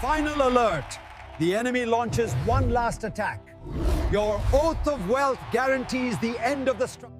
Final alert! The enemy launches one last attack. Your oath of wealth guarantees the end of the struggle.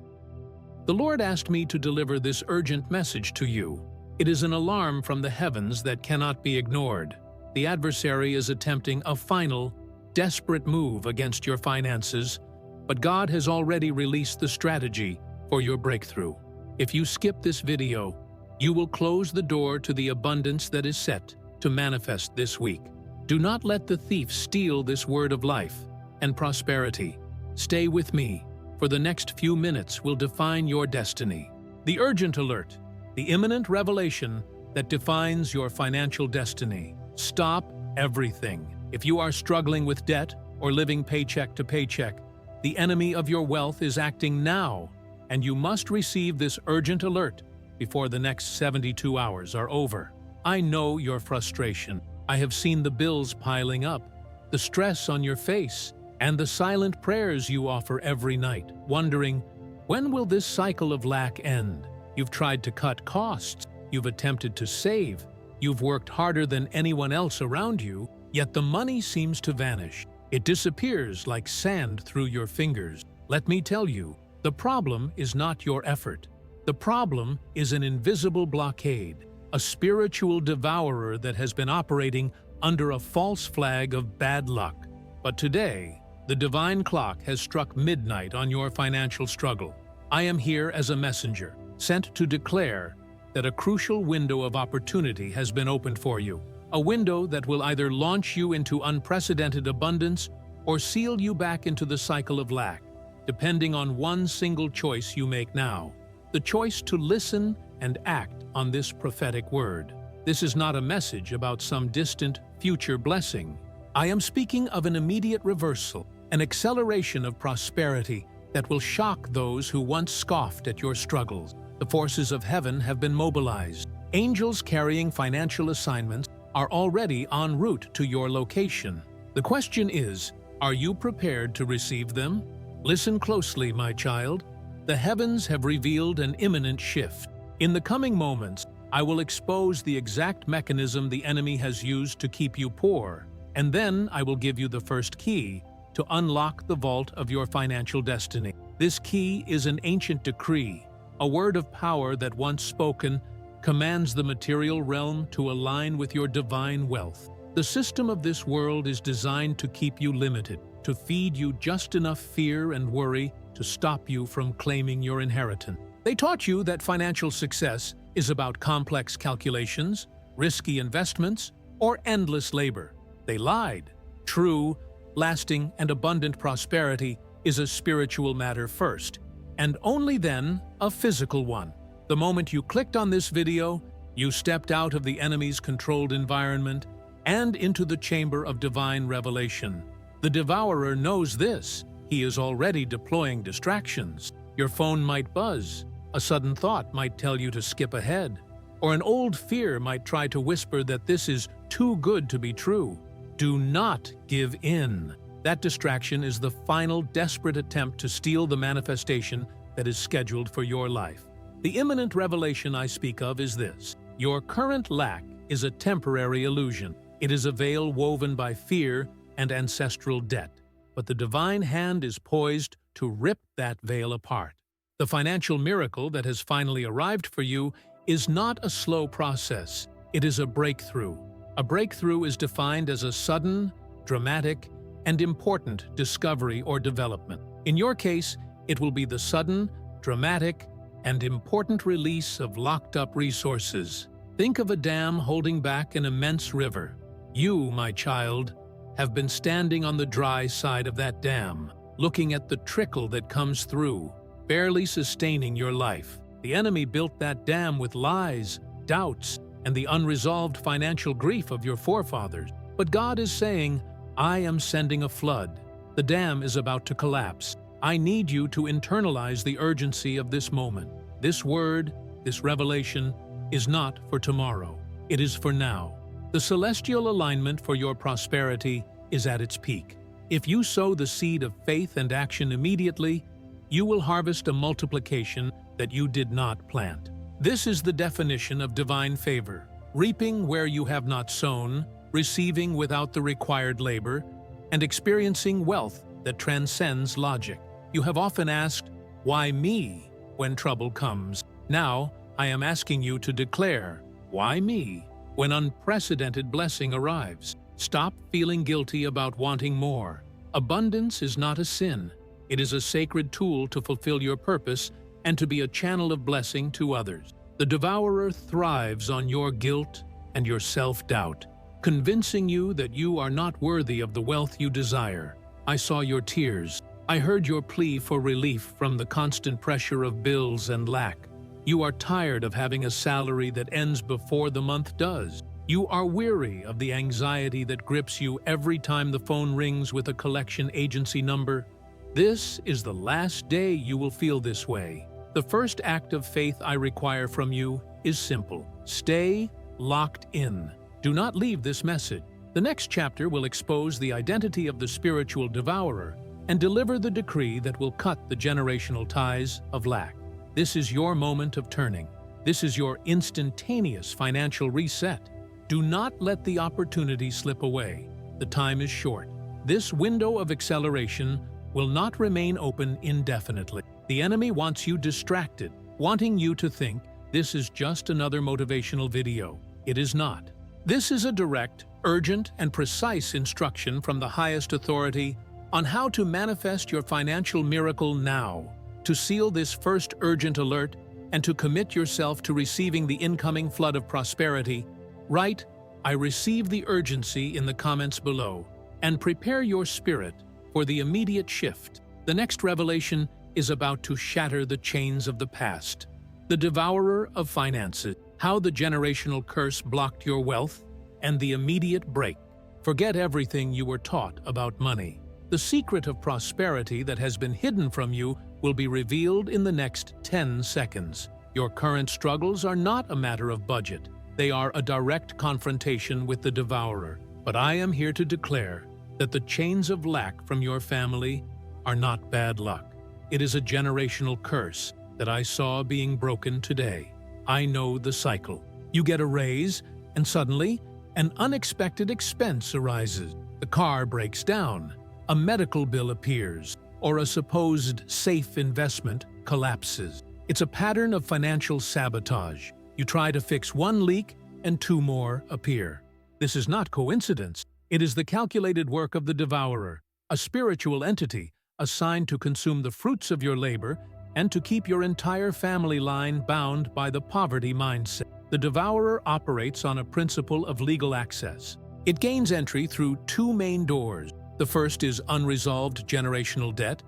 The Lord asked me to deliver this urgent message to you. It is an alarm from the heavens that cannot be ignored. The adversary is attempting a final, desperate move against your finances, but God has already released the strategy for your breakthrough. If you skip this video, you will close the door to the abundance that is set to manifest this week. Do not let the thief steal this word of life and prosperity. Stay with me, for the next few minutes will define your destiny. The urgent alert, the imminent revelation that defines your financial destiny. Stop everything. If you are struggling with debt or living paycheck to paycheck, the enemy of your wealth is acting now, and you must receive this urgent alert before the next 72 hours are over. I know your frustration. I have seen the bills piling up, the stress on your face, and the silent prayers you offer every night, wondering, when will this cycle of lack end? You've tried to cut costs, you've attempted to save, you've worked harder than anyone else around you, yet the money seems to vanish. It disappears like sand through your fingers. Let me tell you, the problem is not your effort. The problem is an invisible blockade, a spiritual devourer that has been operating under a false flag of bad luck. But today, the divine clock has struck midnight on your financial struggle. I am here as a messenger, sent to declare that a crucial window of opportunity has been opened for you. A window that will either launch you into unprecedented abundance or seal you back into the cycle of lack, depending on one single choice you make now. The choice to listen and act on this prophetic word. This is not a message about some distant future blessing. I am speaking of an immediate reversal, an acceleration of prosperity that will shock those who once scoffed at your struggles. The forces of heaven have been mobilized. Angels carrying financial assignments are already en route to your location. The question is, are you prepared to receive them? Listen closely, my child. The heavens have revealed an imminent shift. In the coming moments, I will expose the exact mechanism the enemy has used to keep you poor, and then I will give you the first key to unlock the vault of your financial destiny. This key is an ancient decree, a word of power that once spoken commands the material realm to align with your divine wealth. The system of this world is designed to keep you limited, to feed you just enough fear and worry to stop you from claiming your inheritance. They taught you that financial success is about complex calculations, risky investments, or endless labor. They lied. True, lasting, and abundant prosperity is a spiritual matter first, and only then a physical one. The moment you clicked on this video, you stepped out of the enemy's controlled environment and into the chamber of divine revelation. The devourer knows this. He is already deploying distractions. Your phone might buzz, a sudden thought might tell you to skip ahead, or an old fear might try to whisper that this is too good to be true. Do not give in. That distraction is the final desperate attempt to steal the manifestation that is scheduled for your life. The imminent revelation I speak of is this: your current lack is a temporary illusion. It is a veil woven by fear and ancestral debt. But the divine hand is poised to rip that veil apart. The financial miracle that has finally arrived for you is not a slow process. It is a breakthrough. A breakthrough is defined as a sudden, dramatic, and important discovery or development. In your case, it will be the sudden, dramatic, and important release of locked-up resources. Think of a dam holding back an immense river. You, my child, have been standing on the dry side of that dam, looking at the trickle that comes through, barely sustaining your life. The enemy built that dam with lies, doubts, and the unresolved financial grief of your forefathers. But God is saying, I am sending a flood. The dam is about to collapse. I need you to internalize the urgency of this moment. This word, this revelation, is not for tomorrow. It is for now. The celestial alignment for your prosperity is at its peak. If you sow the seed of faith and action immediately, you will harvest a multiplication that you did not plant. This is the definition of divine favor: reaping where you have not sown, receiving without the required labor, and experiencing wealth that transcends logic. You have often asked, "Why me?" when trouble comes. Now, I am asking you to declare, "Why me?" when unprecedented blessing arrives. Stop feeling guilty about wanting more. Abundance is not a sin. It is a sacred tool to fulfill your purpose and to be a channel of blessing to others. The devourer thrives on your guilt and your self-doubt, convincing you that you are not worthy of the wealth you desire. I saw your tears. I heard your plea for relief from the constant pressure of bills and lack. You are tired of having a salary that ends before the month does. You are weary of the anxiety that grips you every time the phone rings with a collection agency number. This is the last day you will feel this way. The first act of faith I require from you is simple. Stay locked in. Do not leave this message. The next chapter will expose the identity of the spiritual devourer and deliver the decree that will cut the generational ties of lack. This is your moment of turning. This is your instantaneous financial reset. Do not let the opportunity slip away. The time is short. This window of acceleration will not remain open indefinitely. The enemy wants you distracted, wanting you to think this is just another motivational video. It is not. This is a direct, urgent, and precise instruction from the highest authority on how to manifest your financial miracle now. To seal this first urgent alert and to commit yourself to receiving the incoming flood of prosperity, write, "I receive the urgency" in the comments below, and prepare your spirit for the immediate shift. The next revelation is about to shatter the chains of the past. The devourer of finances, how the generational curse blocked your wealth, and the immediate break. Forget everything you were taught about money. The secret of prosperity that has been hidden from you will be revealed in the next 10 seconds. Your current struggles are not a matter of budget. They are a direct confrontation with the devourer. But I am here to declare that the chains of lack from your family are not bad luck. It is a generational curse that I saw being broken today. I know the cycle. You get a raise, and suddenly, an unexpected expense arises. The car breaks down, a medical bill appears, or a supposed safe investment collapses. It's a pattern of financial sabotage. You try to fix one leak, and two more appear. This is not coincidence. It is the calculated work of the devourer, a spiritual entity assigned to consume the fruits of your labor and to keep your entire family line bound by the poverty mindset. The devourer operates on a principle of legal access. It gains entry through two main doors. The first is unresolved generational debt,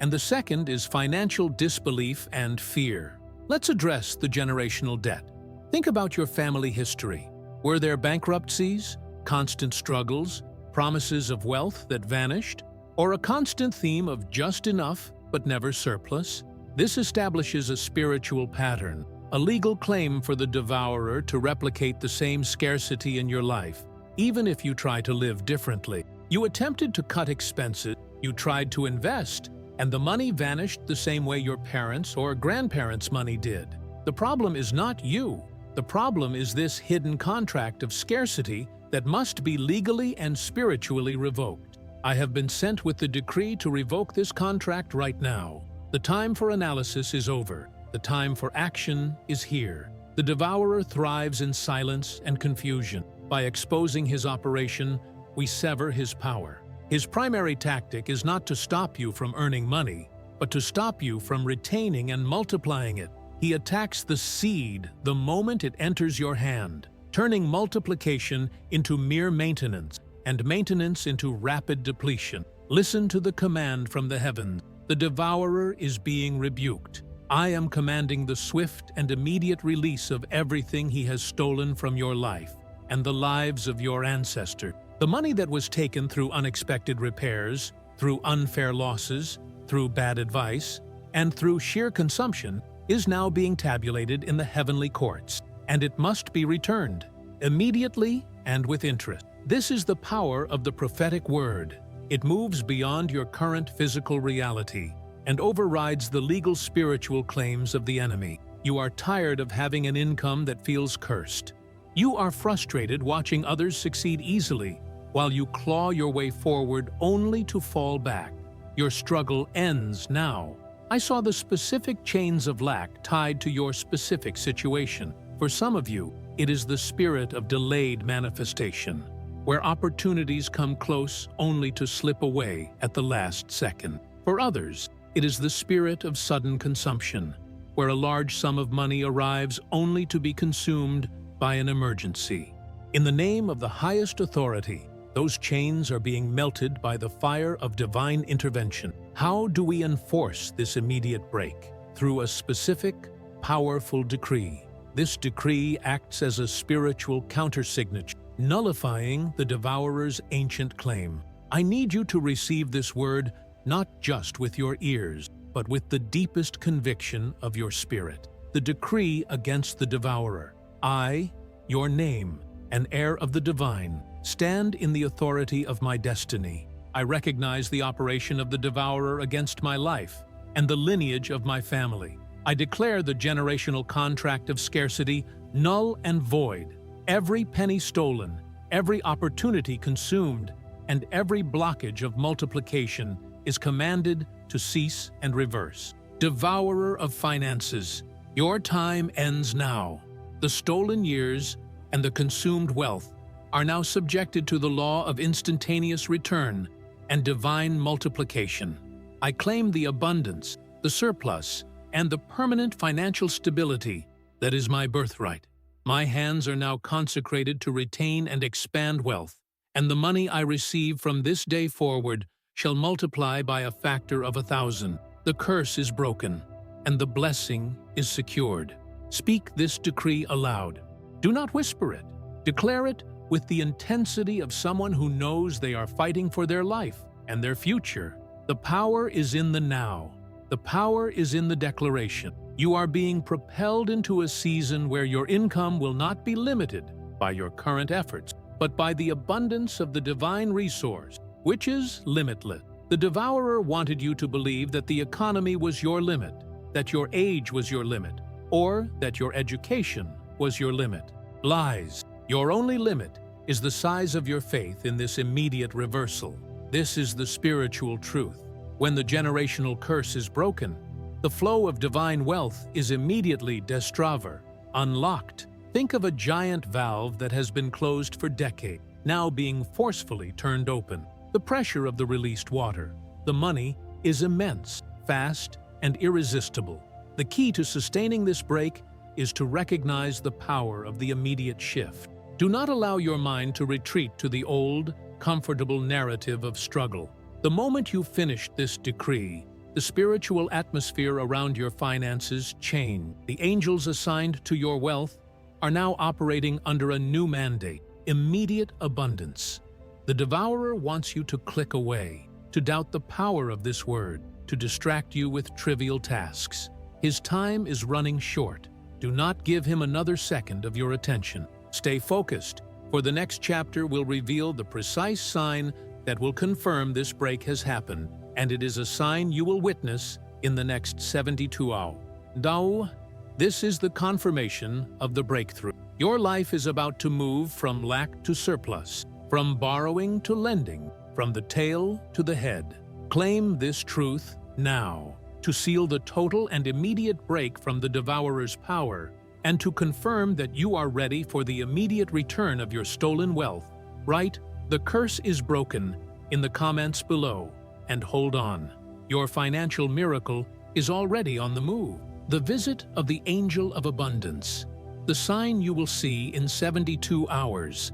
and the second is financial disbelief and fear. Let's address the generational debt. Think about your family history. Were there bankruptcies, constant struggles, promises of wealth that vanished, or a constant theme of just enough but never surplus? This establishes a spiritual pattern, a legal claim for the devourer to replicate the same scarcity in your life, even if you try to live differently. You attempted to cut expenses, you tried to invest, and the money vanished the same way your parents' or grandparents' money did. The problem is not you. The problem is this hidden contract of scarcity that must be legally and spiritually revoked. I have been sent with the decree to revoke this contract right now. The time for analysis is over. The time for action is here. The devourer thrives in silence and confusion. By exposing his operation, we sever his power. His primary tactic is not to stop you from earning money, but to stop you from retaining and multiplying it. He attacks the seed the moment it enters your hand, turning multiplication into mere maintenance and maintenance into rapid depletion. Listen to the command from the heavens. The devourer is being rebuked. I am commanding the swift and immediate release of everything he has stolen from your life and the lives of your ancestors. The money that was taken through unexpected repairs, through unfair losses, through bad advice, and through sheer consumption is now being tabulated in the heavenly courts, and it must be returned, immediately and with interest. This is the power of the prophetic word. It moves beyond your current physical reality and overrides the legal spiritual claims of the enemy. You are tired of having an income that feels cursed. You are frustrated watching others succeed easily, while you claw your way forward only to fall back. Your struggle ends now. I saw the specific chains of lack tied to your specific situation. For some of you, it is the spirit of delayed manifestation, where opportunities come close only to slip away at the last second. For others, it is the spirit of sudden consumption, where a large sum of money arrives only to be consumed by an emergency. In the name of the highest authority, those chains are being melted by the fire of divine intervention. How do we enforce this immediate break? Through a specific, powerful decree. This decree acts as a spiritual countersignature, nullifying the devourer's ancient claim. I need you to receive this word not just with your ears, but with the deepest conviction of your spirit. The decree against the devourer. I, your name, an heir of the divine, stand in the authority of my destiny. I recognize the operation of the devourer against my life and the lineage of my family. I declare the generational contract of scarcity null and void. Every penny stolen, every opportunity consumed, and every blockage of multiplication is commanded to cease and reverse. Devourer of finances, your time ends now. The stolen years and the consumed wealth are now subjected to the law of instantaneous return and divine multiplication. I claim the abundance, the surplus, and the permanent financial stability that is my birthright. My hands are now consecrated to retain and expand wealth, and the money I receive from this day forward shall multiply by a factor of 1,000. The curse is broken, and the blessing is secured. Speak this decree aloud. Do not whisper it. Declare it with the intensity of someone who knows they are fighting for their life and their future. The power is in the now. The power is in the declaration. You are being propelled into a season where your income will not be limited by your current efforts, but by the abundance of the divine resource, which is limitless. The devourer wanted you to believe that the economy was your limit, that your age was your limit, or that your education was your limit. Lies. Your only limit is the size of your faith in this immediate reversal. This is the spiritual truth. When the generational curse is broken, the flow of divine wealth is immediately destraver, unlocked. Think of a giant valve that has been closed for decades, now being forcefully turned open. The pressure of the released water. The money is immense, fast, and irresistible. The key to sustaining this break is to recognize the power of the immediate shift. Do not allow your mind to retreat to the old, comfortable narrative of struggle. The moment you finish this decree, the spiritual atmosphere around your finances change. The angels assigned to your wealth are now operating under a new mandate: immediate abundance. The devourer wants you to click away, to doubt the power of this word, to distract you with trivial tasks. His time is running short. Do not give him another second of your attention. Stay focused, for the next chapter will reveal the precise sign that will confirm this break has happened, and it is a sign you will witness in the next 72 hours. Now, this is the confirmation of the breakthrough. Your life is about to move from lack to surplus, from borrowing to lending, from the tail to the head. Claim this truth now, to seal the total and immediate break from the devourer's power, and to confirm that you are ready for the immediate return of your stolen wealth. Write, "The curse is broken," in the comments below, and hold on. Your financial miracle is already on the move. The visit of the angel of abundance, the sign you will see in 72 hours,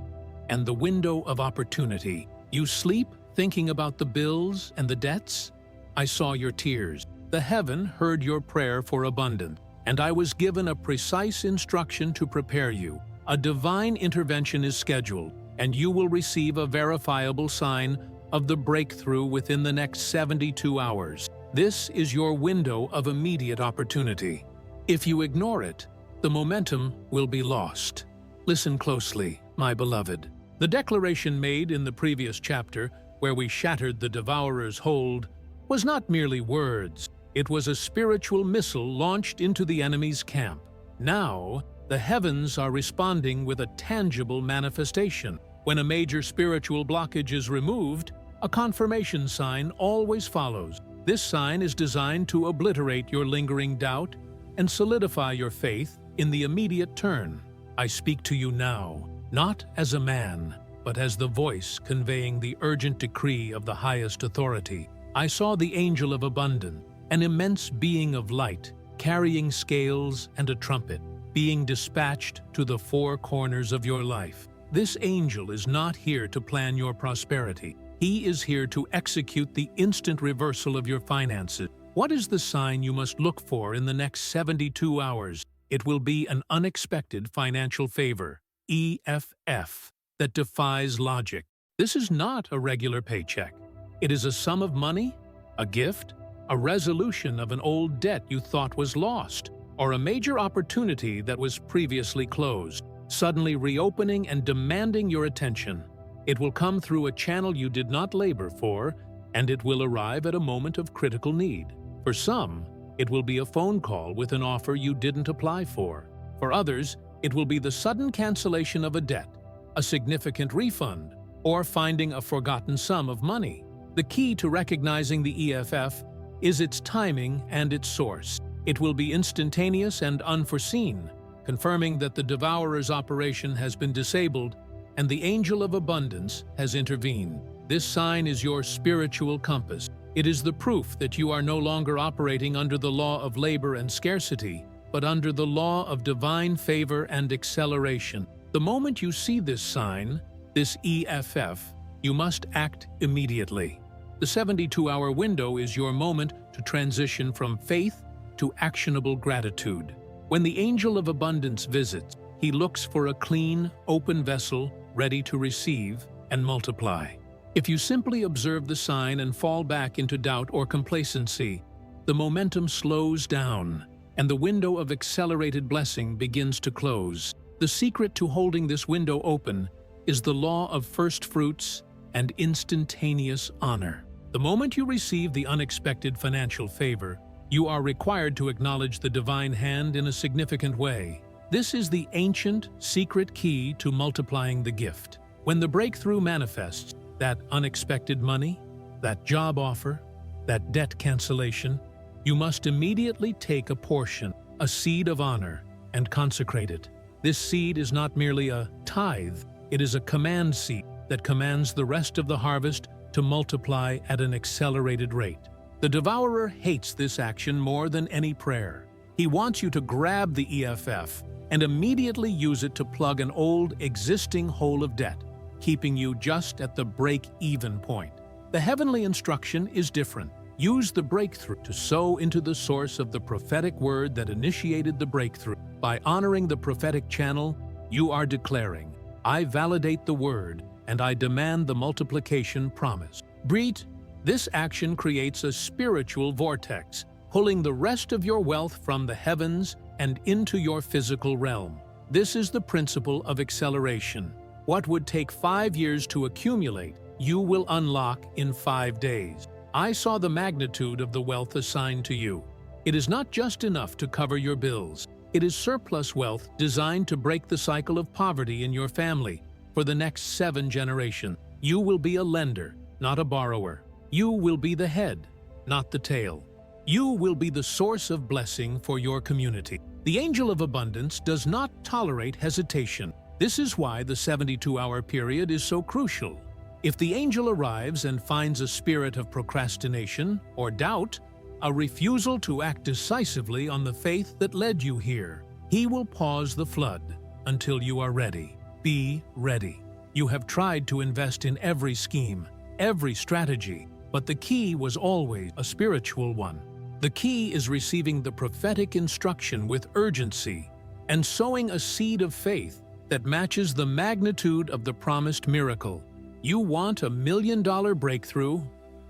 and the window of opportunity. You sleep thinking about the bills and the debts? I saw your tears. The heaven heard your prayer for abundance, and I was given a precise instruction to prepare you. A divine intervention is scheduled, and you will receive a verifiable sign of the breakthrough within the next 72 hours. This is your window of immediate opportunity. If you ignore it, the momentum will be lost. Listen closely, my beloved. The declaration made in the previous chapter, where we shattered the devourer's hold, was not merely words. It was a spiritual missile launched into the enemy's camp. Now, The heavens are responding with a tangible manifestation. When a major spiritual blockage is removed, a confirmation sign always follows. This sign is designed to obliterate your lingering doubt and solidify your faith in the immediate turn. I speak to you now, not as a man, but as the voice conveying the urgent decree of the highest authority. I saw the angel of abundance, an immense being of light, carrying scales and a trumpet, being dispatched to the four corners of your life. This angel is not here to plan your prosperity. He is here to execute the instant reversal of your finances. What is the sign you must look for in the next 72 hours? It will be an unexpected financial favor, EFF, that defies logic. This is not a regular paycheck. It is a sum of money, a gift, a resolution of an old debt you thought was lost, or a major opportunity that was previously closed, suddenly reopening and demanding your attention. It will come through a channel you did not labor for, and it will arrive at a moment of critical need. For some, it will be a phone call with an offer you didn't apply for. For others, it will be the sudden cancellation of a debt, a significant refund, or finding a forgotten sum of money. The key to recognizing the EFF is its timing and its source. It will be instantaneous and unforeseen, confirming that the devourer's operation has been disabled and the angel of abundance has intervened. This sign is your spiritual compass. It is the proof that you are no longer operating under the law of labor and scarcity, but under the law of divine favor and acceleration. The moment you see this sign, this EFF, you must act immediately. The 72-hour window is your moment to transition from faith to actionable gratitude. When the angel of abundance visits, he looks for a clean, open vessel ready to receive and multiply. If you simply observe the sign and fall back into doubt or complacency, the momentum slows down and the window of accelerated blessing begins to close. The secret to holding this window open is the law of first fruits and instantaneous honor. The moment you receive the unexpected financial favor, you are required to acknowledge the divine hand in a significant way. This is the ancient, secret key to multiplying the gift. When the breakthrough manifests, that unexpected money, that job offer, that debt cancellation, you must immediately take a portion, a seed of honor, and consecrate it. This seed is not merely a tithe, it is a command seed that commands the rest of the harvest to multiply at an accelerated rate. The devourer hates this action more than any prayer. He wants you to grab the EFF and immediately use it to plug an old, existing hole of debt, keeping you just at the break-even point. The heavenly instruction is different. Use the breakthrough to sow into the source of the prophetic word that initiated the breakthrough. By honoring the prophetic channel, you are declaring, I validate the word and I demand the multiplication promised. Breed, this action creates a spiritual vortex, pulling the rest of your wealth from the heavens and into your physical realm. This is the principle of acceleration. What would take 5 years to accumulate, you will unlock in 5 days. I saw the magnitude of the wealth assigned to you. It is not just enough to cover your bills. It is surplus wealth designed to break the cycle of poverty in your family. For the next 7 generations, you will be a lender, not a borrower. You will be the head, not the tail. You will be the source of blessing for your community. The angel of abundance does not tolerate hesitation. This is why the 72-hour period is so crucial. If the angel arrives and finds a spirit of procrastination or doubt, a refusal to act decisively on the faith that led you here, he will pause the flood until you are ready. Be ready. You have tried to invest in every scheme, every strategy, but the key was always a spiritual one. The key is receiving the prophetic instruction with urgency and sowing a seed of faith that matches the magnitude of the promised miracle. You want $1 million breakthrough?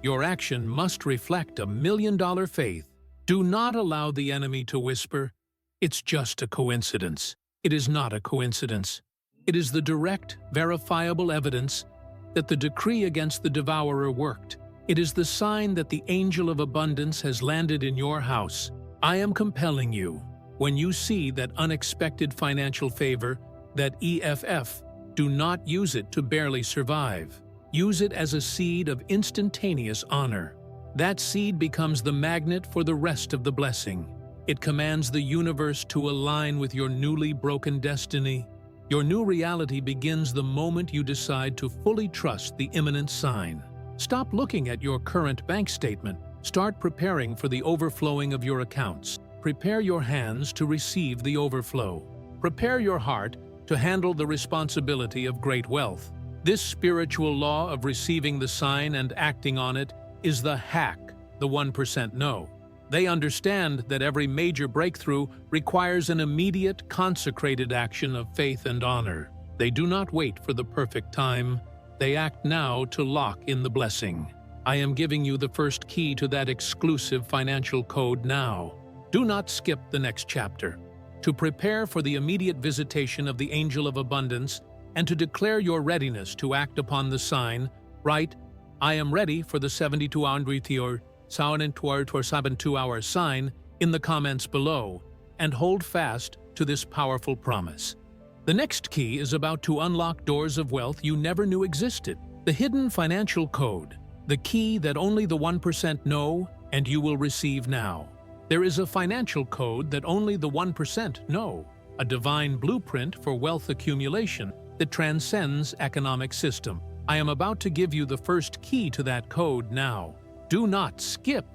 Your action must reflect $1 million faith. Do not allow the enemy to whisper, "It's just a coincidence." It is not a coincidence. It is the direct, verifiable evidence that the decree against the devourer worked. It is the sign that the angel of abundance has landed in your house. I am compelling you. When you see that unexpected financial favor, that EFF, do not use it to barely survive. Use it as a seed of instantaneous honor. That seed becomes the magnet for the rest of the blessing. It commands the universe to align with your newly broken destiny. Your new reality begins the moment you decide to fully trust the imminent sign. Stop looking at your current bank statement. Start preparing for the overflowing of your accounts. Prepare your hands to receive the overflow. Prepare your heart to handle the responsibility of great wealth. This spiritual law of receiving the sign and acting on it is the hack the 1% know. They understand that every major breakthrough requires an immediate, consecrated action of faith and honor. They do not wait for the perfect time. They act now to lock in the blessing. I am giving you the first key to that exclusive financial code now. Do not skip the next chapter. To prepare for the immediate visitation of the angel of abundance and to declare your readiness to act upon the sign, write, I am ready for the 72-hour sign in the comments below, and hold fast to this powerful promise. The next key is about to unlock doors of wealth you never knew existed. The hidden financial code, the key that only the 1% know and you will receive now. There is a financial code that only the 1% know, a divine blueprint for wealth accumulation that transcends economic system. I am about to give you the first key to that code now. Do not skip.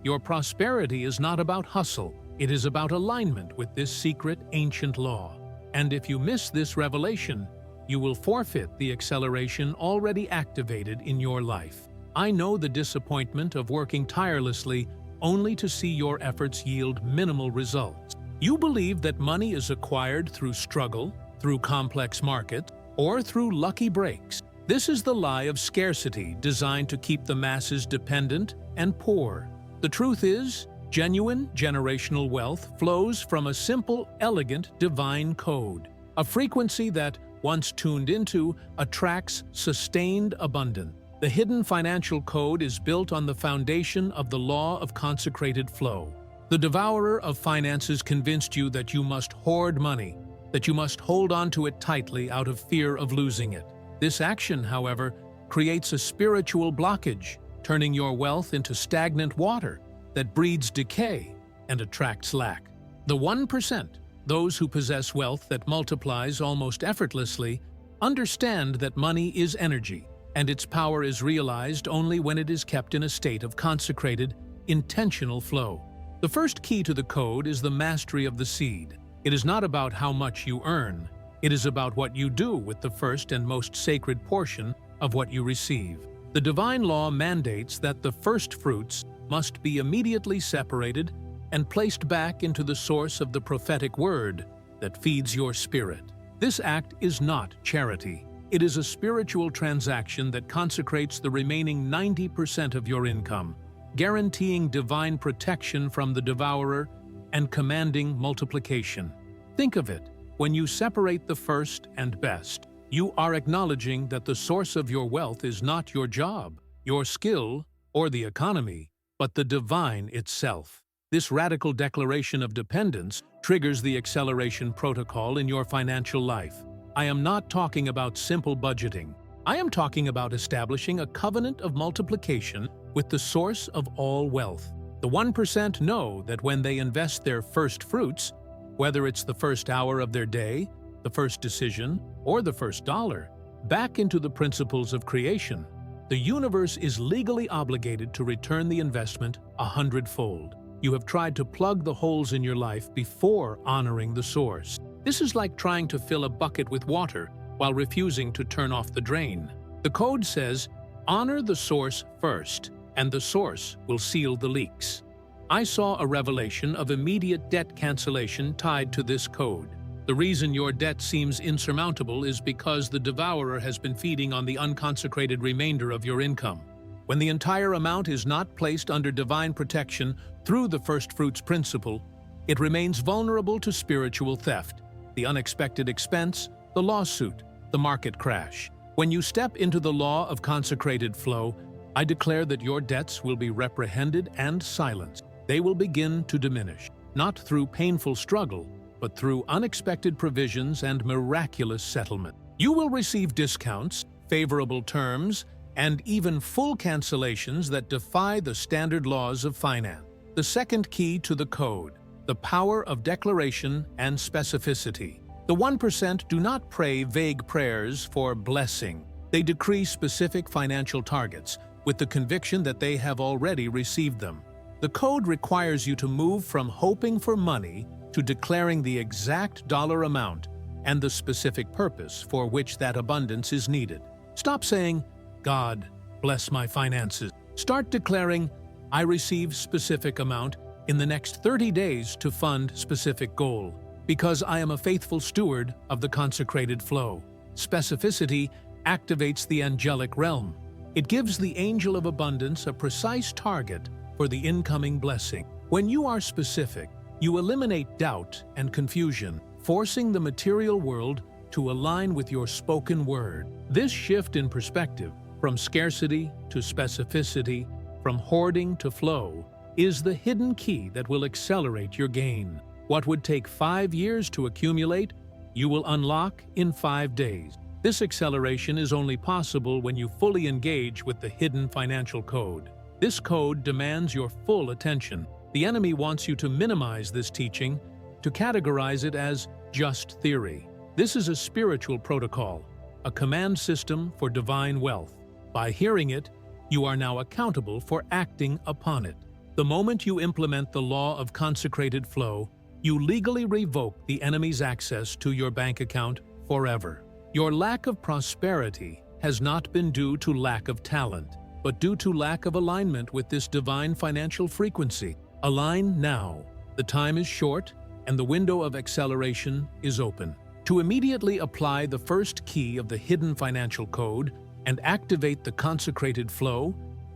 Your prosperity is not about hustle. It is about alignment with this secret ancient law. And if you miss this revelation, you will forfeit the acceleration already activated in your life. I know the disappointment of working tirelessly only to see your efforts yield minimal results. You believe that money is acquired through struggle, through complex markets, or through lucky breaks. This is the lie of scarcity designed to keep the masses dependent and poor. The truth is, genuine generational wealth flows from a simple, elegant, divine code, a frequency that, once tuned into, attracts sustained abundance. The hidden financial code is built on the foundation of the law of consecrated flow. The devourer of finances convinced you that you must hoard money, that you must hold on to it tightly out of fear of losing it. This action, however, creates a spiritual blockage, turning your wealth into stagnant water that breeds decay and attracts lack. The 1%, those who possess wealth that multiplies almost effortlessly, understand that money is energy, and its power is realized only when it is kept in a state of consecrated, intentional flow. The first key to the code is the mastery of the seed. It is not about how much you earn. It is about what you do with the first and most sacred portion of what you receive. The divine law mandates that the first fruits must be immediately separated and placed back into the source of the prophetic word that feeds your spirit. This act is not charity. It is a spiritual transaction that consecrates the remaining 90% of your income, guaranteeing divine protection from the devourer and commanding multiplication. Think of it. When you separate the first and best, you are acknowledging that the source of your wealth is not your job, your skill, or the economy, but the divine itself. This radical declaration of dependence triggers the acceleration protocol in your financial life. I am not talking about simple budgeting. I am talking about establishing a covenant of multiplication with the source of all wealth. The 1% know that when they invest their first fruits, whether it's the first hour of their day, the first decision, or the first dollar, back into the principles of creation, the universe is legally obligated to return the investment 100-fold. You have tried to plug the holes in your life before honoring the source. This is like trying to fill a bucket with water while refusing to turn off the drain. The code says, honor the source first, and the source will seal the leaks. I saw a revelation of immediate debt cancellation tied to this code. The reason your debt seems insurmountable is because the devourer has been feeding on the unconsecrated remainder of your income. When the entire amount is not placed under divine protection through the first fruits principle, it remains vulnerable to spiritual theft, the unexpected expense, the lawsuit, the market crash. When you step into the law of consecrated flow, I declare that your debts will be reprehended and silenced. They will begin to diminish. not through painful struggle, but through unexpected provisions and miraculous settlement. You will receive discounts, favorable terms, and even full cancellations that defy the standard laws of finance. The second key to the code: the power of declaration and specificity. The 1% do not pray vague prayers for blessing. They decree specific financial targets with the conviction that they have already received them. The code requires you to move from hoping for money to declaring the exact dollar amount and the specific purpose for which that abundance is needed. Stop saying, "God, bless my finances." Start declaring, "I receive specific amount in the next 30 days to fund specific goal, because I am a faithful steward of the consecrated flow." Specificity activates the angelic realm. It gives the angel of abundance a precise target for the incoming blessing. When you are specific, you eliminate doubt and confusion, forcing the material world to align with your spoken word. This shift in perspective, from scarcity to specificity, from hoarding to flow, is the hidden key that will accelerate your gain. What would take 5 years to accumulate, you will unlock in 5 days. This acceleration is only possible when you fully engage with the hidden financial code. This code demands your full attention. The enemy wants you to minimize this teaching, to categorize it as just theory. This is a spiritual protocol, a command system for divine wealth. By hearing it, you are now accountable for acting upon it. The moment you implement the law of consecrated flow, you legally revoke the enemy's access to your bank account forever. Your lack of prosperity has not been due to lack of talent, but due to lack of alignment with this divine financial frequency. Align now. The time is short, and the window of acceleration is open. To immediately apply the first key of the hidden financial code and activate the consecrated flow,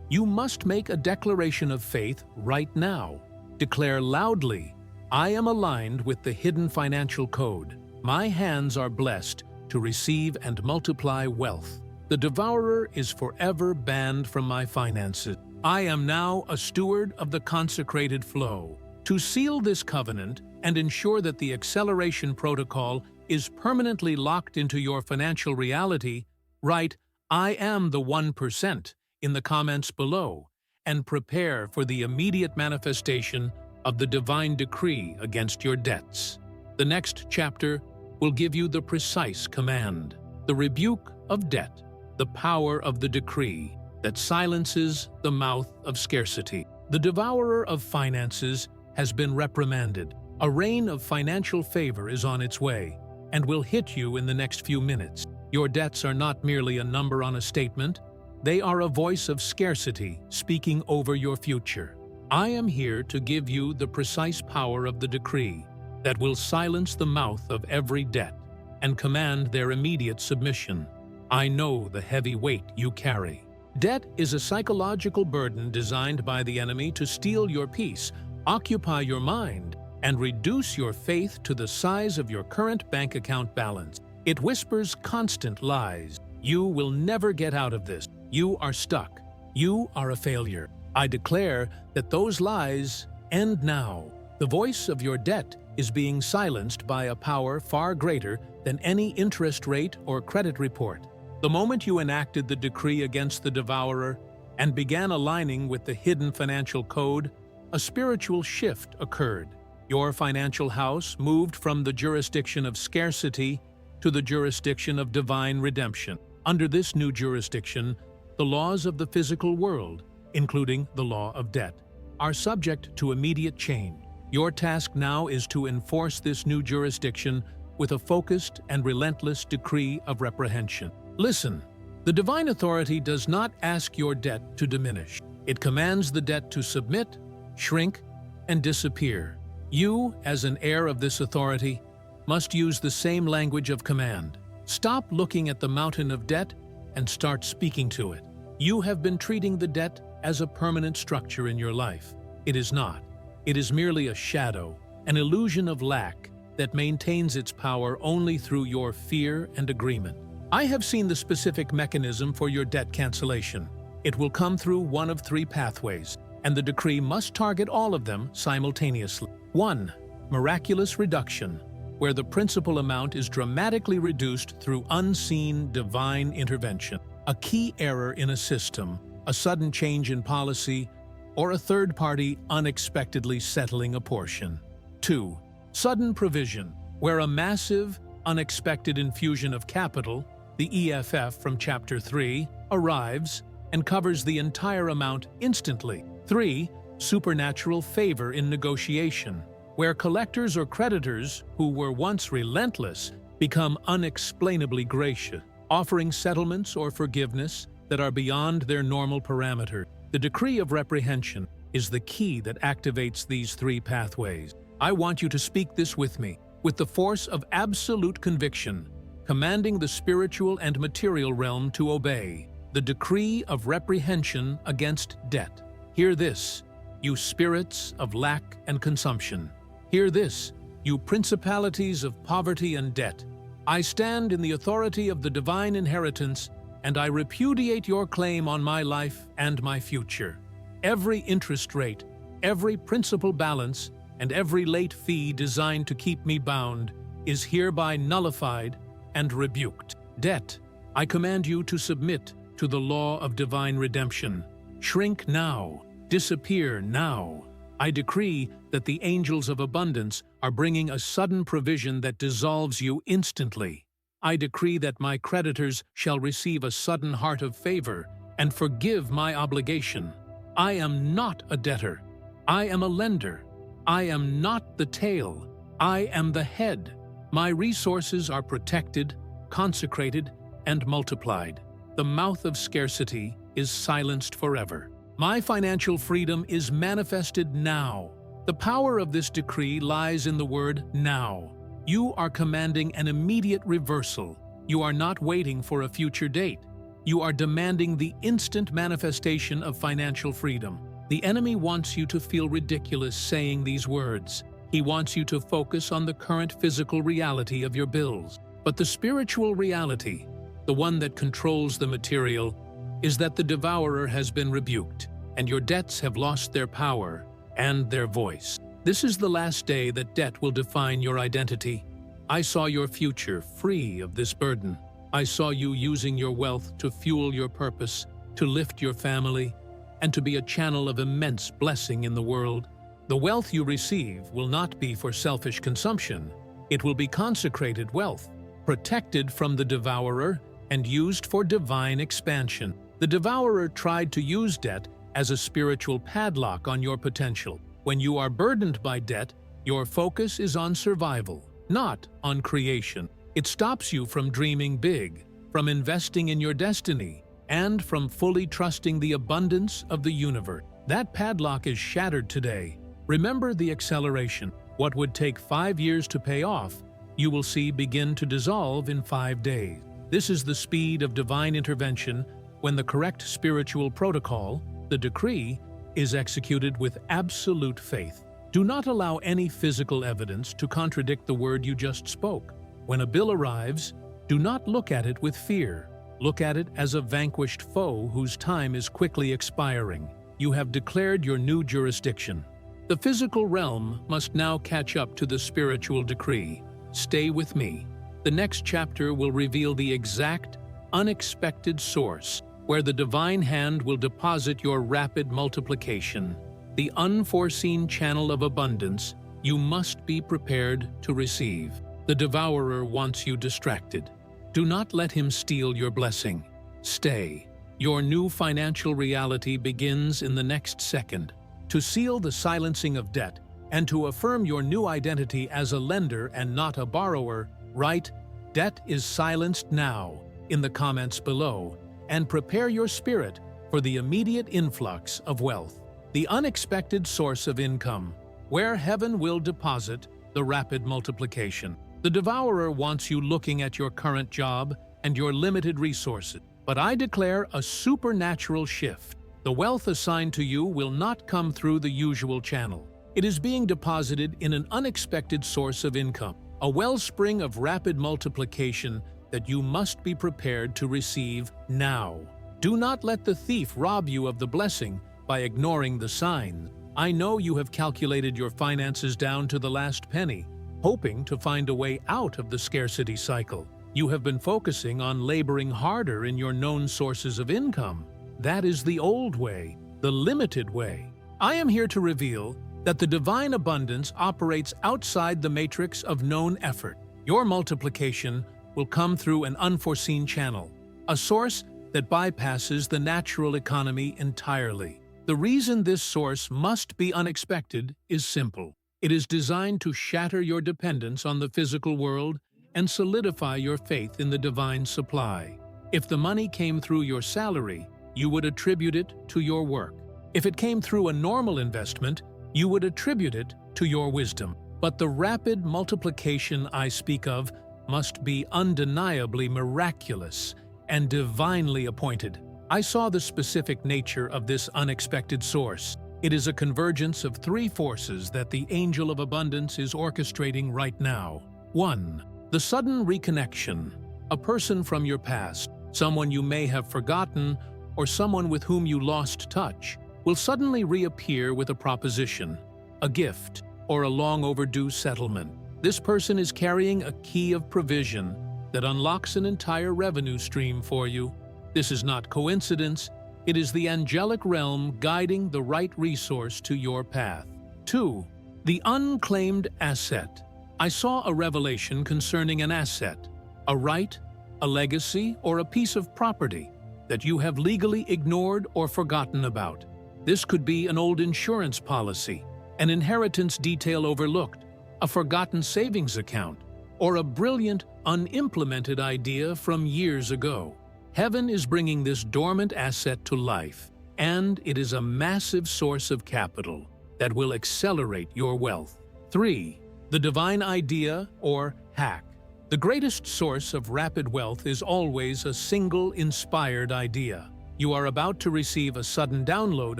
you must make a declaration of faith right now. Declare loudly, "I am aligned with the hidden financial code. My hands are blessed to receive and multiply wealth. The devourer is forever banned from my finances. I am now a steward of the consecrated flow." To seal this covenant and ensure that the acceleration protocol is permanently locked into your financial reality, write, "I am the 1% in the comments below, and prepare for the immediate manifestation of the divine decree against your debts. The next chapter will give you the precise command, the rebuke of debt, the power of the decree that silences the mouth of scarcity. The devourer of finances has been reprimanded. A rain of financial favor is on its way and will hit you in the next few minutes. Your debts are not merely a number on a statement. They are a voice of scarcity speaking over your future. I am here to give you the precise power of the decree that will silence the mouth of every debt and command their immediate submission. I know the heavy weight you carry. Debt is a psychological burden designed by the enemy to steal your peace, occupy your mind, and reduce your faith to the size of your current bank account balance. It whispers constant lies. You will never get out of this. You are stuck. You are a failure. I declare that those lies end now. The voice of your debt is being silenced by a power far greater than any interest rate or credit report. The moment you enacted the decree against the devourer and began aligning with the hidden financial code, a spiritual shift occurred. Your financial house moved from the jurisdiction of scarcity to the jurisdiction of divine redemption. Under this new jurisdiction, the laws of the physical world, including the law of debt, are subject to immediate change. Your task now is to enforce this new jurisdiction with a focused and relentless decree of reprehension. Listen, the divine authority does not ask your debt to diminish. It commands the debt to submit, shrink, and disappear. You, as an heir of this authority, must use the same language of command. Stop looking at the mountain of debt and start speaking to it. You have been treating the debt as a permanent structure in your life. It is not. It is merely a shadow, an illusion of lack that maintains its power only through your fear and agreement. I have seen the specific mechanism for your debt cancellation. It will come through one of 3 pathways, and the decree must target all of them simultaneously. 1. Miraculous reduction, where the principal amount is dramatically reduced through unseen divine intervention. A key error in a system, a sudden change in policy, or a third party unexpectedly settling a portion. 2. Sudden provision, where a massive, unexpected infusion of capital, the EFF from Chapter 3, arrives and covers the entire amount instantly. 3. Supernatural favor in negotiation, where collectors or creditors who were once relentless become unexplainably gracious, offering settlements or forgiveness that are beyond their normal parameters. The decree of reprehension is the key that activates these three pathways. I want you to speak this with me, with the force of absolute conviction, commanding the spiritual and material realm to obey. The decree of reprehension against debt. Hear this, you spirits of lack and consumption. Hear this, you principalities of poverty and debt. I stand in the authority of the divine inheritance, and I repudiate your claim on my life and my future. Every interest rate, every principal balance, and every late fee designed to keep me bound is hereby nullified and rebuked. Debt, I command you to submit to the law of divine redemption. Shrink now, disappear now. I decree that the angels of abundance are bringing a sudden provision that dissolves you instantly. I decree that my creditors shall receive a sudden heart of favor and forgive my obligation. I am not a debtor. I am a lender. I am not the tail. I am the head. My resources are protected, consecrated, and multiplied. The mouth of scarcity is silenced forever. My financial freedom is manifested now. The power of this decree lies in the word now. You are commanding an immediate reversal. You are not waiting for a future date. You are demanding the instant manifestation of financial freedom. The enemy wants you to feel ridiculous saying these words. He wants you to focus on the current physical reality of your bills. But the spiritual reality, the one that controls the material, is that the devourer has been rebuked, and your debts have lost their power and their voice. This is the last day that debt will define your identity. I saw your future free of this burden. I saw you using your wealth to fuel your purpose, to lift your family, and to be a channel of immense blessing in the world. The wealth you receive will not be for selfish consumption. It will be consecrated wealth, protected from the devourer and used for divine expansion. The devourer tried to use debt as a spiritual padlock on your potential. When you are burdened by debt, your focus is on survival, not on creation. It stops you from dreaming big, from investing in your destiny, and from fully trusting the abundance of the universe. That padlock is shattered today. Remember the acceleration. What would take 5 years to pay off, you will see begin to dissolve in 5 days. This is the speed of divine intervention when the correct spiritual protocol, the decree, is executed with absolute faith. Do not allow any physical evidence to contradict the word you just spoke. When a bill arrives, do not look at it with fear. Look at it as a vanquished foe whose time is quickly expiring. You have declared your new jurisdiction. The physical realm must now catch up to the spiritual decree. Stay with me. The next chapter will reveal the exact, unexpected source where the divine hand will deposit your rapid multiplication. The unforeseen channel of abundance you must be prepared to receive. The devourer wants you distracted. Do not let him steal your blessing. Stay. Your new financial reality begins in the next second. To seal the silencing of debt and to affirm your new identity as a lender and not a borrower, write, "Debt is silenced now," in the comments below, and prepare your spirit for the immediate influx of wealth, the unexpected source of income, where heaven will deposit the rapid multiplication. The devourer wants you looking at your current job and your limited resources, but I declare a supernatural shift. The wealth assigned to you will not come through the usual channel. It is being deposited in an unexpected source of income, a wellspring of rapid multiplication that you must be prepared to receive now. Do not let the thief rob you of the blessing by ignoring the signs. I know you have calculated your finances down to the last penny, hoping to find a way out of the scarcity cycle. You have been focusing on laboring harder in your known sources of income. That is the old way, the limited way. I am here to reveal that the divine abundance operates outside the matrix of known effort. Your multiplication will come through an unforeseen channel, a source that bypasses the natural economy entirely. The reason this source must be unexpected is simple. It is designed to shatter your dependence on the physical world and solidify your faith in the divine supply. If the money came through your salary, you would attribute it to your work. If it came through a normal investment, you would attribute it to your wisdom. But the rapid multiplication I speak of must be undeniably miraculous and divinely appointed. I saw the specific nature of this unexpected source. It is a convergence of three forces that the angel of abundance is orchestrating right now. 1. The sudden reconnection. A person from your past, someone you may have forgotten, or someone with whom you lost touch, will suddenly reappear with a proposition, a gift, or a long-overdue settlement. This person is carrying a key of provision that unlocks an entire revenue stream for you. This is not coincidence. It is the angelic realm guiding the right resource to your path. 2. The unclaimed asset. I saw a revelation concerning an asset, a right, a legacy, or a piece of property that you have legally ignored or forgotten about. This could be an old insurance policy, an inheritance detail overlooked, a forgotten savings account, or a brilliant, unimplemented idea from years ago. Heaven is bringing this dormant asset to life, and it is a massive source of capital that will accelerate your wealth. 3. The divine idea or hack. The greatest source of rapid wealth is always a single inspired idea. You are about to receive a sudden download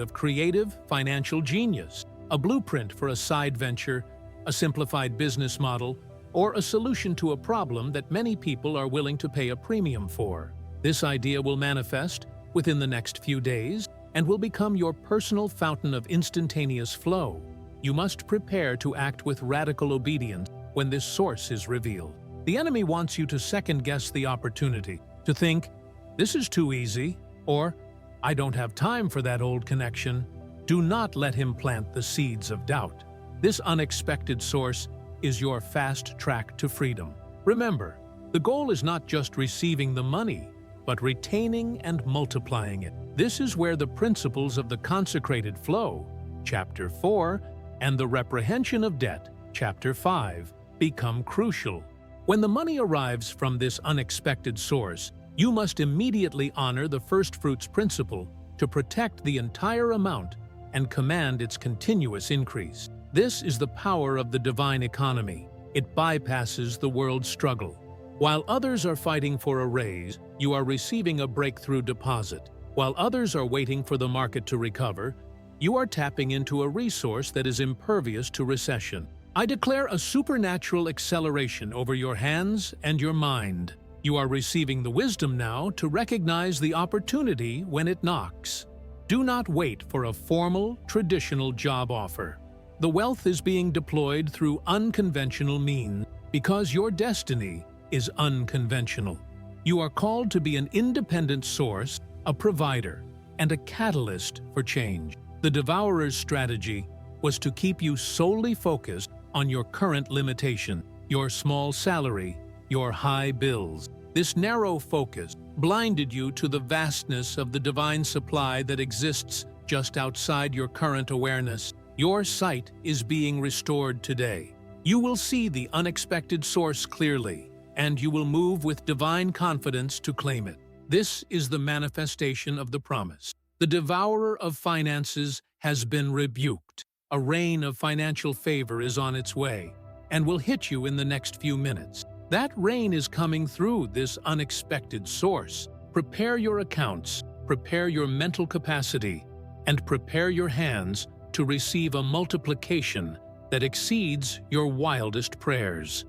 of creative financial genius, a blueprint for a side venture, a simplified business model, or a solution to a problem that many people are willing to pay a premium for. This idea will manifest within the next few days and will become your personal fountain of instantaneous flow. You must prepare to act with radical obedience when this source is revealed. The enemy wants you to second-guess the opportunity, to think, "This is too easy," or "I don't have time for that old connection." Do not let him plant the seeds of doubt. This unexpected source is your fast track to freedom. Remember, the goal is not just receiving the money, but retaining and multiplying it. This is where the principles of the consecrated flow, Chapter 4, and the reprehension of debt, Chapter 5, become crucial. When the money arrives from this unexpected source, you must immediately honor the first fruits principle to protect the entire amount and command its continuous increase. This is the power of the divine economy. It bypasses the world's struggle. While others are fighting for a raise, you are receiving a breakthrough deposit. While others are waiting for the market to recover, you are tapping into a resource that is impervious to recession. I declare a supernatural acceleration over your hands and your mind. You are receiving the wisdom now to recognize the opportunity when it knocks. Do not wait for a formal, traditional job offer. The wealth is being deployed through unconventional means because your destiny is unconventional. You are called to be an independent source, a provider, and a catalyst for change. The devourer's strategy was to keep you solely focused on your current limitation, your small salary, your high bills. This narrow focus blinded you to the vastness of the divine supply that exists just outside your current awareness. Your sight is being restored today. You will see the unexpected source clearly, and you will move with divine confidence to claim it. This is the manifestation of the promise. The devourer of finances has been rebuked. A rain of financial favor is on its way and will hit you in the next few minutes. That rain is coming through this unexpected source. Prepare your accounts, prepare your mental capacity, and prepare your hands to receive a multiplication that exceeds your wildest prayers.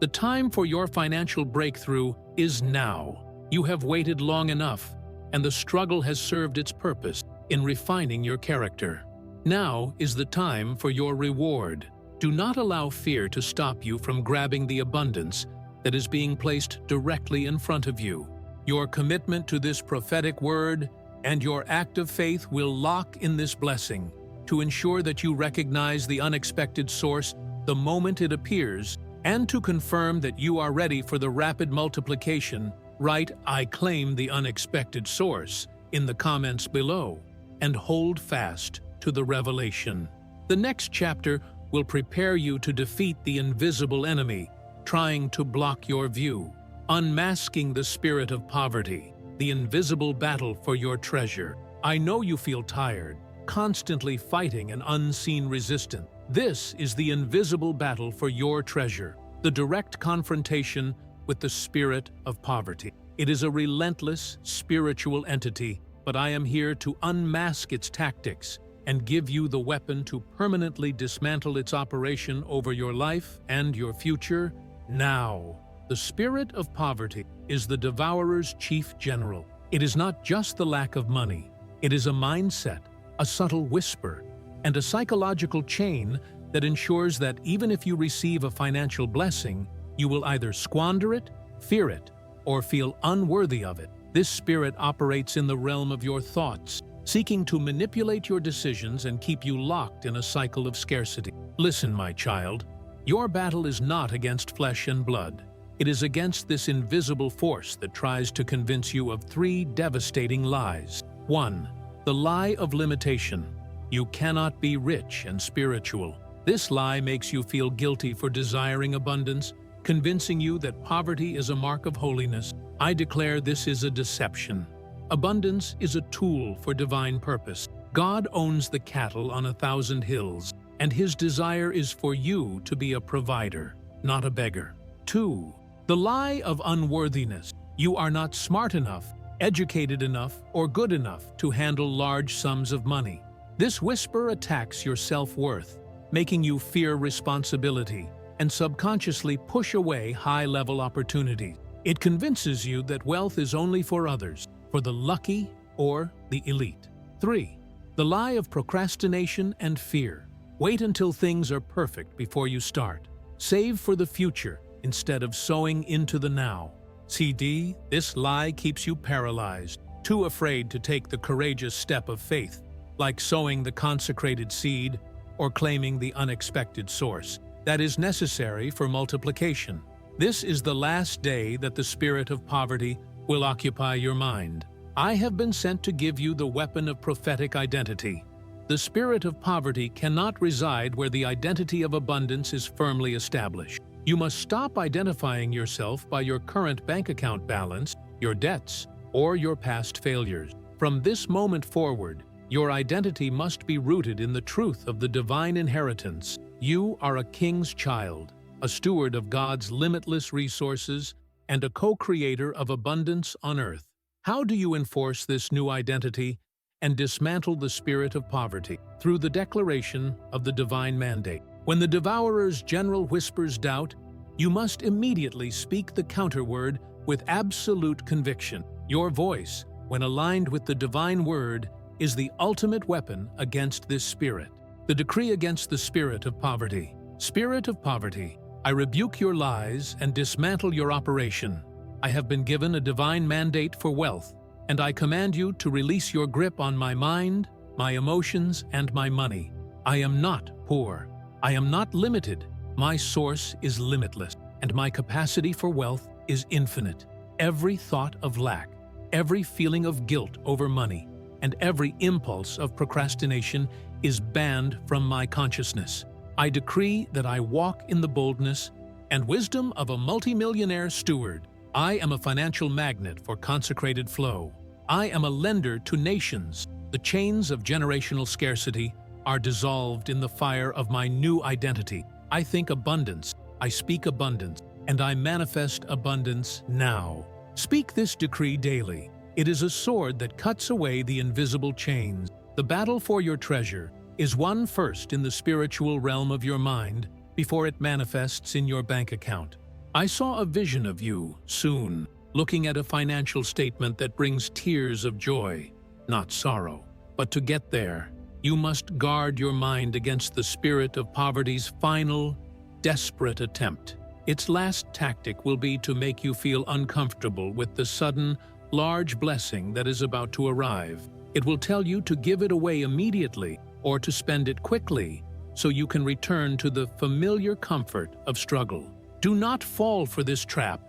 The time for your financial breakthrough is now. You have waited long enough, and the struggle has served its purpose in refining your character. Now is the time for your reward. Do not allow fear to stop you from grabbing the abundance that is being placed directly in front of you. Your commitment to this prophetic word and your act of faith will lock in this blessing to ensure that you recognize the unexpected source the moment it appears, and to confirm that you are ready for the rapid multiplication. Write "I claim the unexpected source" in the comments below and hold fast to the revelation. The next chapter will prepare you to defeat the invisible enemy trying to block your view, unmasking the spirit of poverty, the invisible battle for your treasure. I know you feel tired, constantly fighting an unseen resistance. This is the invisible battle for your treasure, the direct confrontation with the spirit of poverty. It is a relentless spiritual entity, but I am here to unmask its tactics and give you the weapon to permanently dismantle its operation over your life and your future now. The spirit of poverty is the devourer's chief general. It is not just the lack of money. It is a mindset, a subtle whisper, and a psychological chain that ensures that even if you receive a financial blessing, you will either squander it, fear it, or feel unworthy of it. This spirit operates in the realm of your thoughts, seeking to manipulate your decisions and keep you locked in a cycle of scarcity. Listen, my child, your battle is not against flesh and blood. It is against this invisible force that tries to convince you of 3 devastating lies. 1. The lie of limitation. You cannot be rich and spiritual. This lie makes you feel guilty for desiring abundance, convincing you that poverty is a mark of holiness. I declare this is a deception. Abundance is a tool for divine purpose. God owns the cattle on 1,000 hills, and His desire is for you to be a provider, not a beggar. 2. The lie of unworthiness. You are not smart enough, educated enough, or good enough to handle large sums of money. This whisper attacks your self-worth, making you fear responsibility and subconsciously push away high-level opportunities. It convinces you that wealth is only for others, for the lucky or the elite. 3. The lie of procrastination and fear. Wait until things are perfect before you start. Save for the future instead of sowing into the now. CD, this lie keeps you paralyzed, too afraid to take the courageous step of faith, like sowing the consecrated seed or claiming the unexpected source that is necessary for multiplication. This is the last day that the spirit of poverty will occupy your mind. I have been sent to give you the weapon of prophetic identity. The spirit of poverty cannot reside where the identity of abundance is firmly established. You must stop identifying yourself by your current bank account balance, your debts, or your past failures. From this moment forward, your identity must be rooted in the truth of the divine inheritance. You are a king's child, a steward of God's limitless resources, and a co-creator of abundance on earth. How do you enforce this new identity and dismantle the spirit of poverty? Through the declaration of the divine mandate. When the devourer's general whispers doubt, you must immediately speak the counterword with absolute conviction. Your voice, when aligned with the divine word, is the ultimate weapon against this spirit. The decree against the spirit of poverty. Spirit of poverty, I rebuke your lies and dismantle your operation. I have been given a divine mandate for wealth, and I command you to release your grip on my mind, my emotions, and my money. I am not poor. I am not limited. My source is limitless, and my capacity for wealth is infinite. Every thought of lack, every feeling of guilt over money, and every impulse of procrastination is banned from my consciousness. I decree that I walk in the boldness and wisdom of a multimillionaire steward. I am a financial magnet for consecrated flow. I am a lender to nations. The chains of generational scarcity are dissolved in the fire of my new identity. I think abundance, I speak abundance, and I manifest abundance now. Speak this decree daily. It is a sword that cuts away the invisible chains. The battle for your treasure is won first in the spiritual realm of your mind before it manifests in your bank account. I saw a vision of you, soon, looking at a financial statement that brings tears of joy, not sorrow. But to get there, You must guard your mind against the spirit of poverty's final, desperate attempt. Its last tactic will be to make you feel uncomfortable with the sudden, large blessing that is about to arrive. It will tell you to give it away immediately or to spend it quickly so you can return to the familiar comfort of struggle. Do not fall for this trap.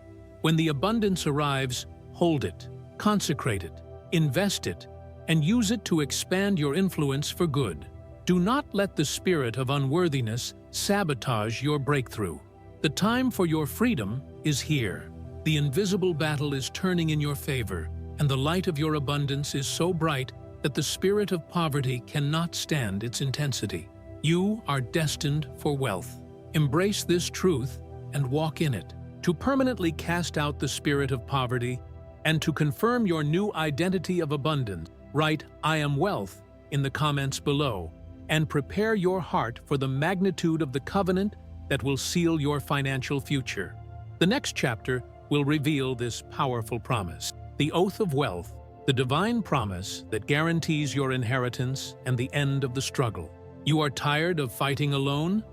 When the abundance arrives, hold it, consecrate it, invest it, and use it to expand your influence for good. Do not let the spirit of unworthiness sabotage your breakthrough. The time for your freedom is here. The invisible battle is turning in your favor, and the light of your abundance is so bright that the spirit of poverty cannot stand its intensity. You are destined for wealth. Embrace this truth and walk in it. To permanently cast out the spirit of poverty and to confirm your new identity of abundance, write "I am wealth" in the comments below and prepare your heart for the magnitude of the covenant that will seal your financial future. The next chapter will reveal this powerful promise, the oath of wealth, the divine promise that guarantees your inheritance and the end of the struggle. You are tired of fighting alone?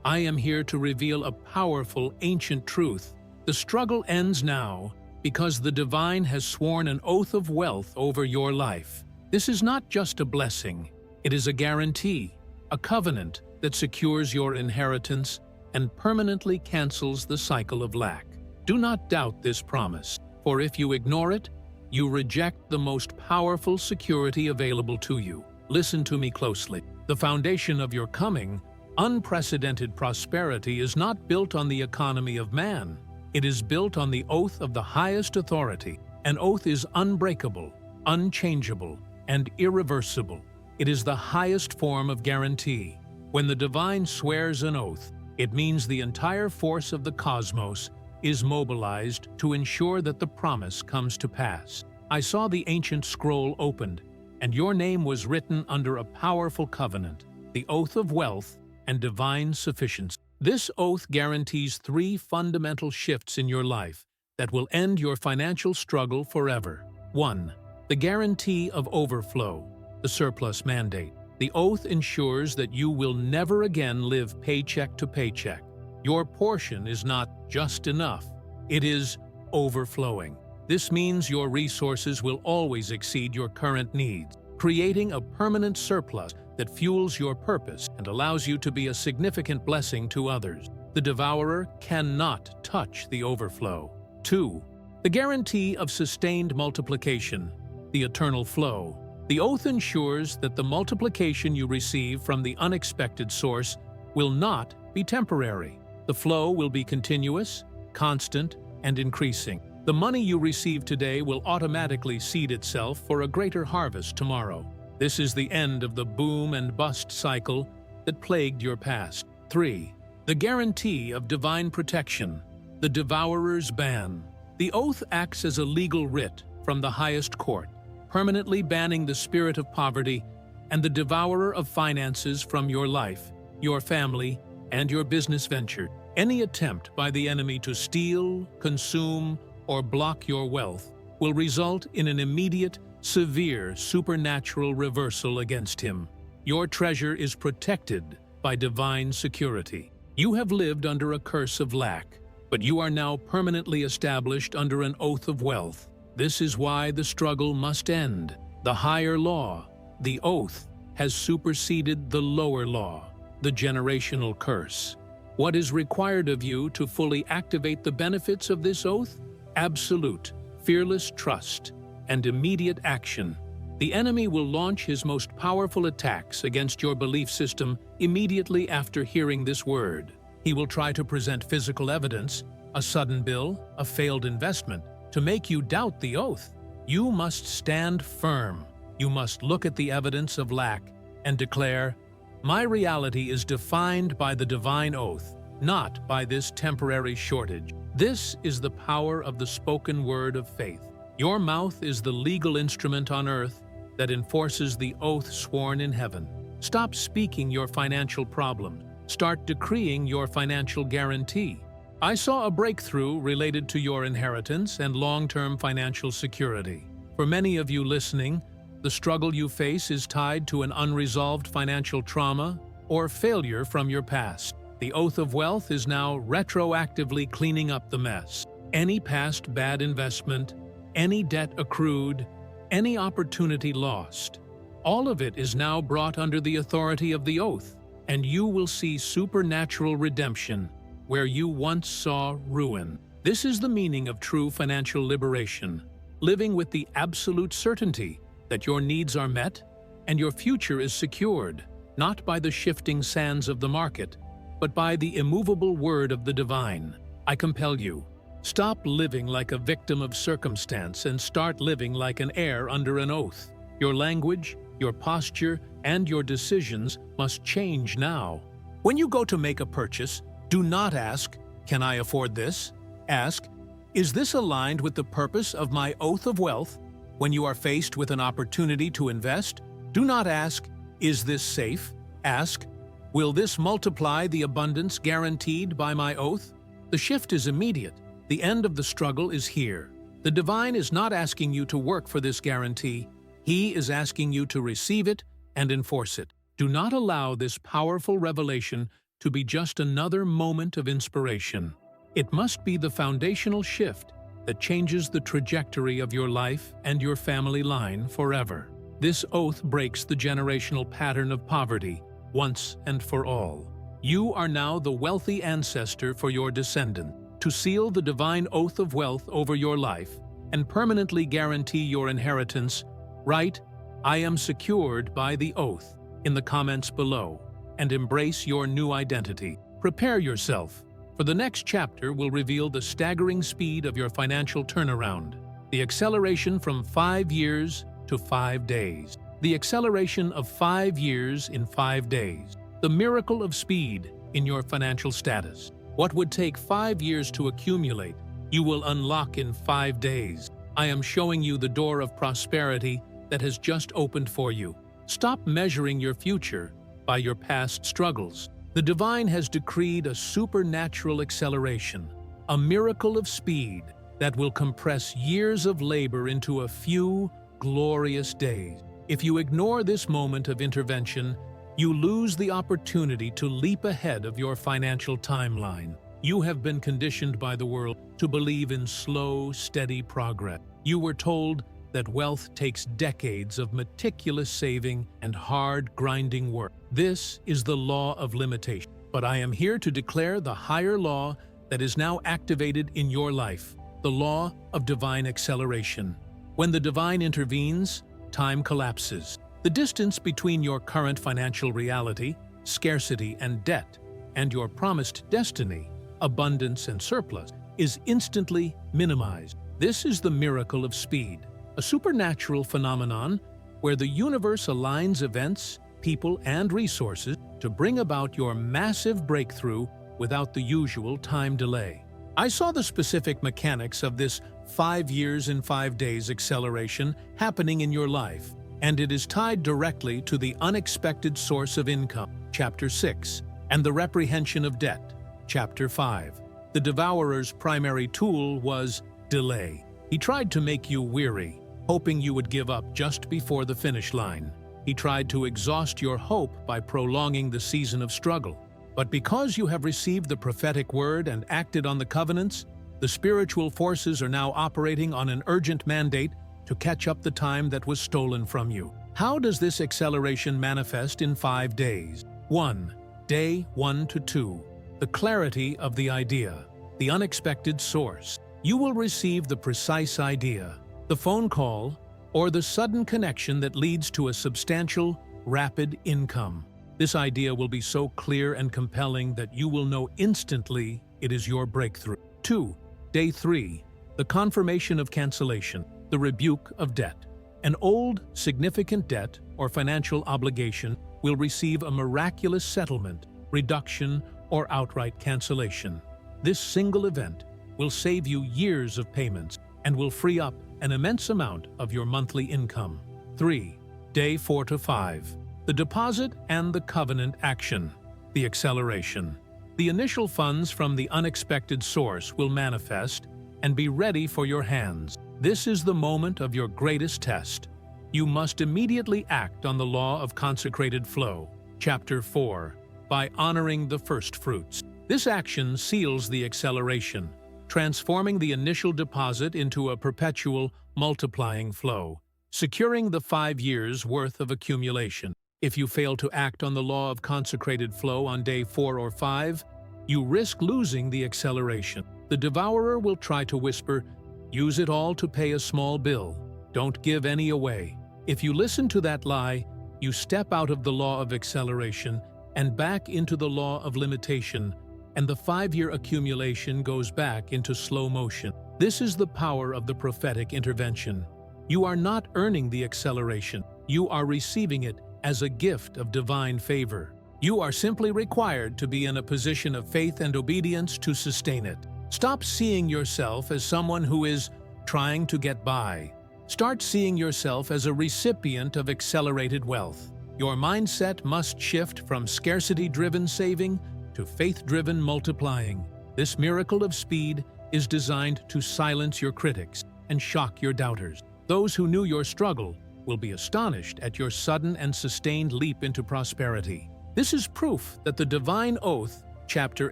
I am here to reveal a powerful ancient truth. The struggle ends now because the divine has sworn an oath of wealth over your life. This is not just a blessing, it is a guarantee, a covenant that secures your inheritance and permanently cancels the cycle of lack. Do not doubt this promise, for if you ignore it, you reject the most powerful security available to you. Listen to me closely. The foundation of your coming, unprecedented prosperity is not built on the economy of man. It is built on the oath of the highest authority. An oath is unbreakable, unchangeable, and irreversible. It is the highest form of guarantee. When the divine swears an oath, it means the entire force of the cosmos is mobilized to ensure that the promise comes to pass. I saw the ancient scroll opened, and your name was written under a powerful covenant, the oath of wealth and divine sufficiency. This oath guarantees 3 fundamental shifts in your life that will end your financial struggle forever. 1. The guarantee of overflow, the surplus mandate. The oath ensures that you will never again live paycheck to paycheck. Your portion is not just enough, it is overflowing. This means your resources will always exceed your current needs, creating a permanent surplus that fuels your purpose and allows you to be a significant blessing to others. The devourer cannot touch the overflow. 2. The guarantee of sustained multiplication, the eternal flow. The oath ensures that the multiplication you receive from the unexpected source will not be temporary. The flow will be continuous, constant, and increasing. The money you receive today will automatically seed itself for a greater harvest tomorrow. This is the end of the boom and bust cycle that plagued your past. 3. The guarantee of divine protection, the devourer's ban. The oath acts as a legal writ from the highest court, permanently banning the spirit of poverty and the devourer of finances from your life, your family, and your business venture. Any attempt by the enemy to steal, consume, or block your wealth will result in an immediate, severe supernatural reversal against him. Your treasure is protected by divine security. You have lived under a curse of lack, but you are now permanently established under an oath of wealth. This is why the struggle must end. The higher law, the oath, has superseded the lower law, the generational curse. What is required of you to fully activate the benefits of this oath? Absolute, fearless trust and immediate action. The enemy will launch his most powerful attacks against your belief system immediately after hearing this word. He will try to present physical evidence, a sudden bill, a failed investment, to make you doubt the oath. You must stand firm. You must look at the evidence of lack and declare, "My reality is defined by the divine oath, not by this temporary shortage." This is the power of the spoken word of faith. Your mouth is the legal instrument on earth that enforces the oath sworn in heaven. Stop speaking your financial problem. Start decreeing your financial guarantee. I saw a breakthrough related to your inheritance and long-term financial security. For many of you listening, The struggle you face is tied to an unresolved financial trauma or failure from your past. The Oath of Wealth is now retroactively cleaning up the mess. Any past bad investment, any debt accrued, any opportunity lost, all of it is now brought under the authority of the oath, and you will see supernatural redemption where you once saw ruin. This is the meaning of true financial liberation, living with the absolute certainty that your needs are met and your future is secured, not by the shifting sands of the market, but by the immovable word of the divine. I compel you, stop living like a victim of circumstance and start living like an heir under an oath. Your language, your posture, and your decisions must change now. When you go to make a purchase, do not ask, "Can I afford this?" Ask, "Is this aligned with the purpose of my oath of wealth?" When you are faced with an opportunity to invest, do not ask, "Is this safe?" Ask, "Will this multiply the abundance guaranteed by my oath?" The shift is immediate. The end of the struggle is here. The divine is not asking you to work for this guarantee. He is asking you to receive it and enforce it. Do not allow this powerful revelation to be just another moment of inspiration. It must be the foundational shift that changes the trajectory of your life and your family line forever. This oath breaks the generational pattern of poverty once and for all. You are now the wealthy ancestor for your descendant. To seal the divine oath of wealth over your life and permanently guarantee your inheritance, write, "I am secured by the oath," in the comments below, and embrace your new identity. Prepare yourself, for the next chapter will reveal the staggering speed of your financial turnaround, the acceleration from 5 years to 5 days, the acceleration of 5 years in 5 days, the miracle of speed in your financial status. What would take 5 years to accumulate, you will unlock in 5 days. I am showing you the door of prosperity that has just opened for you. Stop measuring your future by your past struggles. The divine has decreed a supernatural acceleration, a miracle of speed that will compress years of labor into a few glorious days. If you ignore this moment of intervention, you lose the opportunity to leap ahead of your financial timeline. You have been conditioned by the world to believe in slow, steady progress. You were told that wealth takes decades of meticulous saving and hard, grinding work. This is the law of limitation. But I am here to declare the higher law that is now activated in your life, the law of divine acceleration. When the divine intervenes, time collapses. The distance between your current financial reality, scarcity and debt, and your promised destiny, abundance and surplus, is instantly minimized. This is the miracle of speed, a supernatural phenomenon where the universe aligns events, people, and resources to bring about your massive breakthrough without the usual time delay. I saw the specific mechanics of this 5 years in 5 days acceleration happening in your life, and it is tied directly to the unexpected source of income, Chapter 6, and the reprehension of debt, Chapter 5. The devourer's primary tool was delay. He tried to make you weary, hoping you would give up just before the finish line. He tried to exhaust your hope by prolonging the season of struggle. But because you have received the prophetic word and acted on the covenants, the spiritual forces are now operating on an urgent mandate to catch up the time that was stolen from you. How does this acceleration manifest in 5 days? 1. Day 1 to 2. The clarity of the idea, the unexpected source. You will receive the precise idea, the phone call, or the sudden connection that leads to a substantial, rapid income. This idea will be so clear and compelling that you will know instantly it is your breakthrough. 2. Day 3. The confirmation of cancellation, the rebuke of debt. An old, significant debt or financial obligation will receive a miraculous settlement, reduction, or outright cancellation. This single event will save you years of payments and will free up an immense amount of your monthly income. 3. Day 4 to 5. The deposit and the covenant action, the acceleration. The initial funds from the unexpected source will manifest and be ready for your hands. This is the moment of your greatest test. You must immediately act on the law of consecrated flow. Chapter 4. By honoring the first fruits. This action seals the acceleration, transforming the initial deposit into a perpetual, multiplying flow, securing the 5 years' worth of accumulation. If you fail to act on the law of consecrated flow on day 4 or 5, you risk losing the acceleration. The devourer will try to whisper, "Use it all to pay a small bill. Don't give any away." If you listen to that lie, you step out of the law of acceleration and back into the law of limitation, and the 5-year accumulation goes back into slow motion. This is the power of the prophetic intervention. You are not earning the acceleration. You are receiving it as a gift of divine favor. You are simply required to be in a position of faith and obedience to sustain it. Stop seeing yourself as someone who is trying to get by. Start seeing yourself as a recipient of accelerated wealth. Your mindset must shift from scarcity-driven saving to faith-driven multiplying. This miracle of speed is designed to silence your critics and shock your doubters. Those who knew your struggle will be astonished at your sudden and sustained leap into prosperity. This is proof that the divine oath, chapter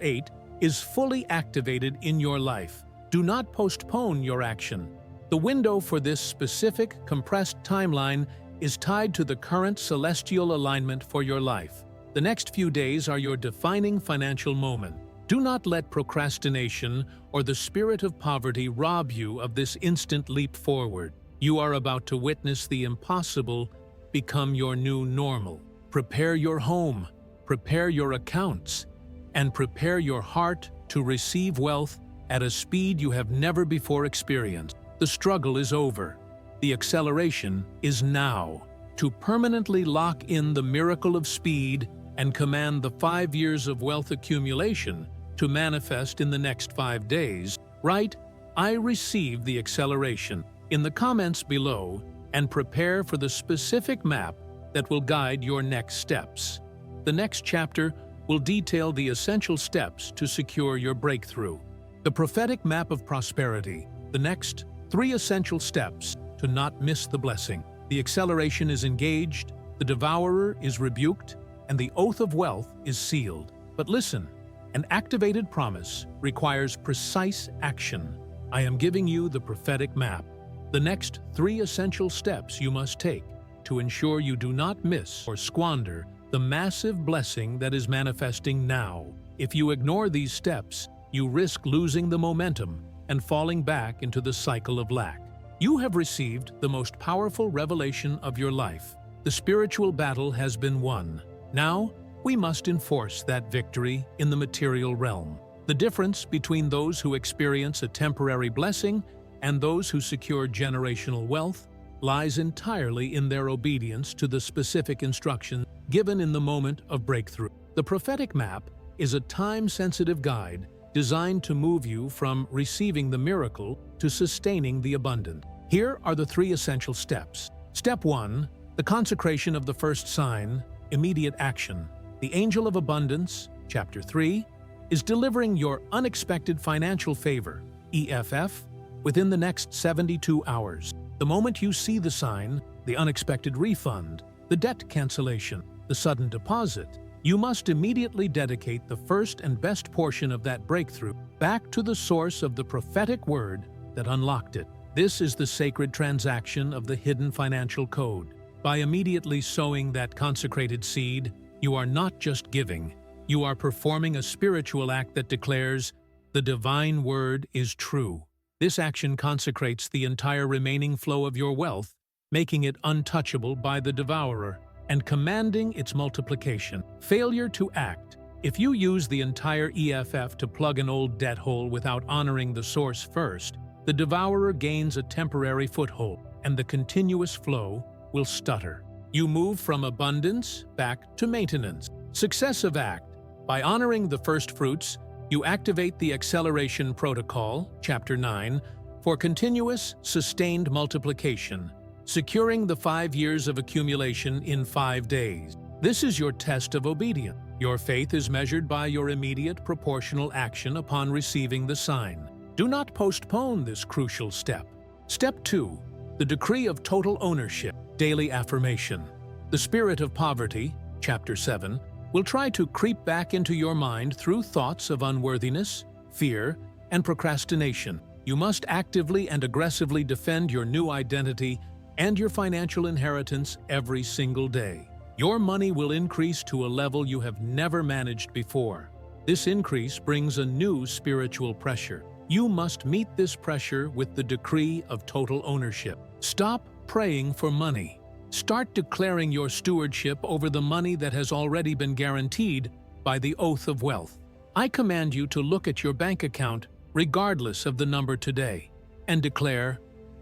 8, is fully activated in your life. Do not postpone your action. The window for this specific, compressed timeline is tied to the current celestial alignment for your life. The next few days are your defining financial moment. Do not let procrastination or the spirit of poverty rob you of this instant leap forward. You are about to witness the impossible become your new normal. Prepare your home, prepare your accounts, and prepare your heart to receive wealth at a speed you have never before experienced. The struggle is over. The acceleration is now. To permanently lock in the miracle of speed and command the 5 years of wealth accumulation to manifest in the next 5 days, write, "I receive the acceleration" in the comments below and prepare for the specific map that will guide your next steps. The next chapter will detail the essential steps to secure your breakthrough. The prophetic map of prosperity, the next 3 essential steps to not miss the blessing. The acceleration is engaged, the devourer is rebuked, and the oath of wealth is sealed. But listen, an activated promise requires precise action. I am giving you the prophetic map. The next 3 essential steps you must take to ensure you do not miss or squander the massive blessing that is manifesting now. If you ignore these steps, you risk losing the momentum and falling back into the cycle of lack. You have received the most powerful revelation of your life. The spiritual battle has been won. Now, we must enforce that victory in the material realm. The difference between those who experience a temporary blessing and those who secure generational wealth lies entirely in their obedience to the specific instruction given in the moment of breakthrough. The prophetic map is a time-sensitive guide designed to move you from receiving the miracle to sustaining the abundant. Here are the 3 essential steps. Step 1. The consecration of the first sign, immediate action. The angel of abundance, chapter 3, is delivering your unexpected financial favor, EFF, within the next 72 hours. The moment you see the sign, the unexpected refund, the debt cancellation, the sudden deposit, you must immediately dedicate the first and best portion of that breakthrough back to the source of the prophetic word that unlocked it. This is the sacred transaction of the hidden financial code. By immediately sowing that consecrated seed, you are not just giving, you are performing a spiritual act that declares, "The divine word is true." This action consecrates the entire remaining flow of your wealth, making it untouchable by the devourer and commanding its multiplication. Failure to act. If you use the entire EFF to plug an old debt hole without honoring the source first, the devourer gains a temporary foothold, and the continuous flow will stutter. You move from abundance back to maintenance. Successive act. By honoring the first fruits, you activate the acceleration protocol, chapter 9, for continuous, sustained multiplication, securing the 5 years of accumulation in 5 days. This is your test of obedience. Your faith is measured by your immediate proportional action upon receiving the sign. Do not postpone this crucial step. Step 2. The decree of total ownership, daily affirmation. The spirit of poverty, chapter 7, will try to creep back into your mind through thoughts of unworthiness, fear, and procrastination. You must actively and aggressively defend your new identity and your financial inheritance every single day. Your money will increase to a level you have never managed before. This increase brings a new spiritual pressure. You must meet this pressure with the decree of total ownership. Stop praying for money. Start declaring your stewardship over the money that has already been guaranteed by the oath of wealth. I command you to look at your bank account, regardless of the number today, and declare,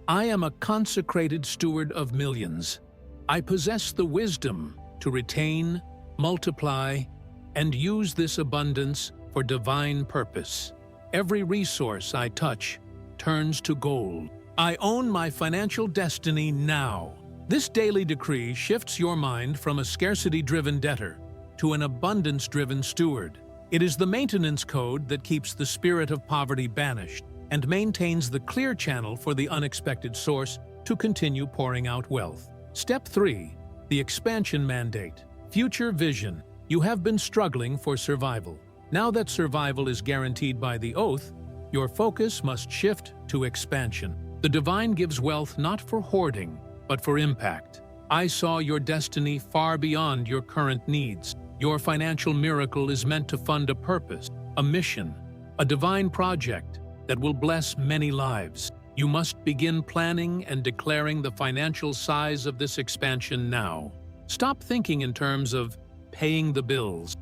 I am a consecrated steward of millions. I possess the wisdom to retain, multiply, and use this abundance for divine purpose. Every resource I touch turns to gold. I own my financial destiny now. This daily decree shifts your mind from a scarcity-driven debtor to an abundance-driven steward. It is the maintenance code that keeps the spirit of poverty banished and maintains the clear channel for the unexpected source to continue pouring out wealth. Step 3. The expansion mandate. Future vision. You have been struggling for survival. Now that survival is guaranteed by the oath, your focus must shift to expansion. The divine gives wealth not for hoarding, but for impact. I saw your destiny far beyond your current needs. Your financial miracle is meant to fund a purpose, a mission, a divine project that will bless many lives. You must begin planning and declaring the financial size of this expansion now. Stop thinking in terms of paying the bills.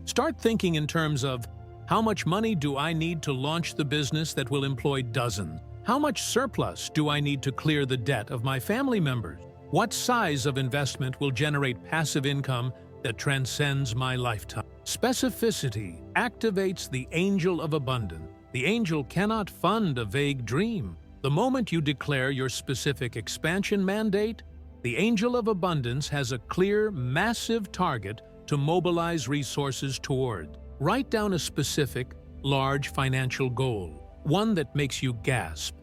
Start thinking in terms of, how much money do I need to launch the business that will employ dozens? How much surplus do I need to clear the debt of my family members? What size of investment will generate passive income that transcends my lifetime? Specificity activates the angel of abundance. The angel cannot fund a vague dream. The moment you declare your specific expansion mandate, the angel of abundance has a clear, massive target to mobilize resources toward. Write down a specific, large financial goal, one that makes you gasp,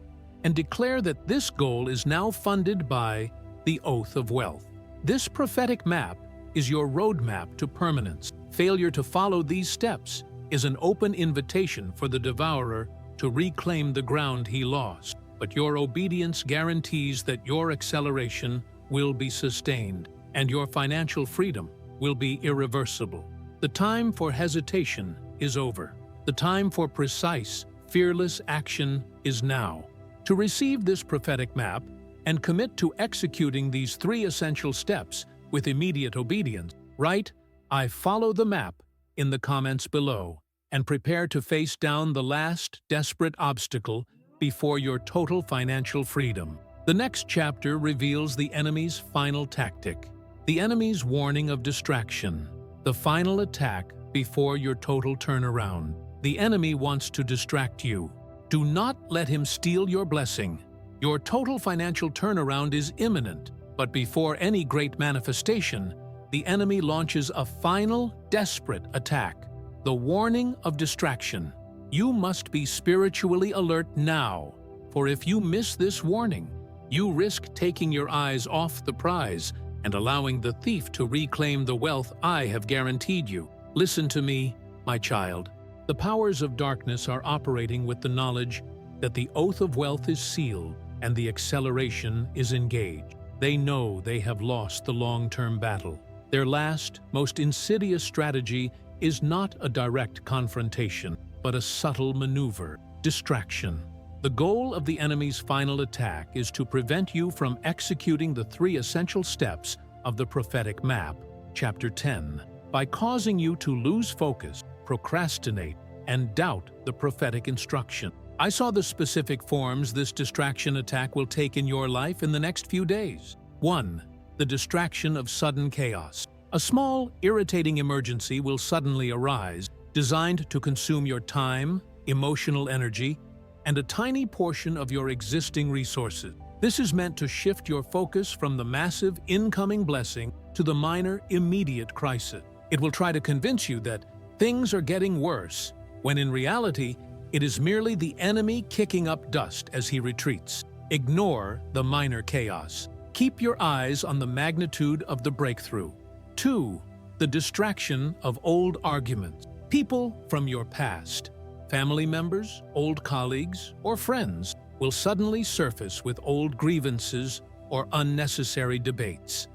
and declare that this goal is now funded by the oath of wealth. This prophetic map is your roadmap to permanence. Failure to follow these steps is an open invitation for the devourer to reclaim the ground he lost. But your obedience guarantees that your acceleration will be sustained and your financial freedom will be irreversible. The time for hesitation is over. The time for precise, fearless action is now. To receive this prophetic map and commit to executing these 3 essential steps with immediate obedience, write, I follow the map in the comments below and prepare to face down the last desperate obstacle before your total financial freedom. The next chapter reveals the enemy's final tactic, the enemy's warning of distraction, the final attack before your total turnaround. The enemy wants to distract you. Do not let him steal your blessing. Your total financial turnaround is imminent, but before any great manifestation, the enemy launches a final, desperate attack, the warning of distraction. You must be spiritually alert now, for if you miss this warning, you risk taking your eyes off the prize and allowing the thief to reclaim the wealth I have guaranteed you. Listen to me, my child. The powers of darkness are operating with the knowledge that the oath of wealth is sealed and the acceleration is engaged. They know they have lost the long-term battle. Their last, most insidious strategy is not a direct confrontation, but a subtle maneuver, distraction. The goal of the enemy's final attack is to prevent you from executing the 3 essential steps of the prophetic map, chapter 10, by causing you to lose focus, procrastinate, and doubt the prophetic instruction. I saw the specific forms this distraction attack will take in your life in the next few days. 1. The distraction of sudden chaos. A small, irritating emergency will suddenly arise, designed to consume your time, emotional energy, and a tiny portion of your existing resources. This is meant to shift your focus from the massive incoming blessing to the minor, immediate crisis. It will try to convince you that things are getting worse, when in reality, it is merely the enemy kicking up dust as he retreats. Ignore the minor chaos. Keep your eyes on the magnitude of the breakthrough. 2. The distraction of old arguments. People from your past, family members, old colleagues, or friends, will suddenly surface with old grievances or unnecessary debates.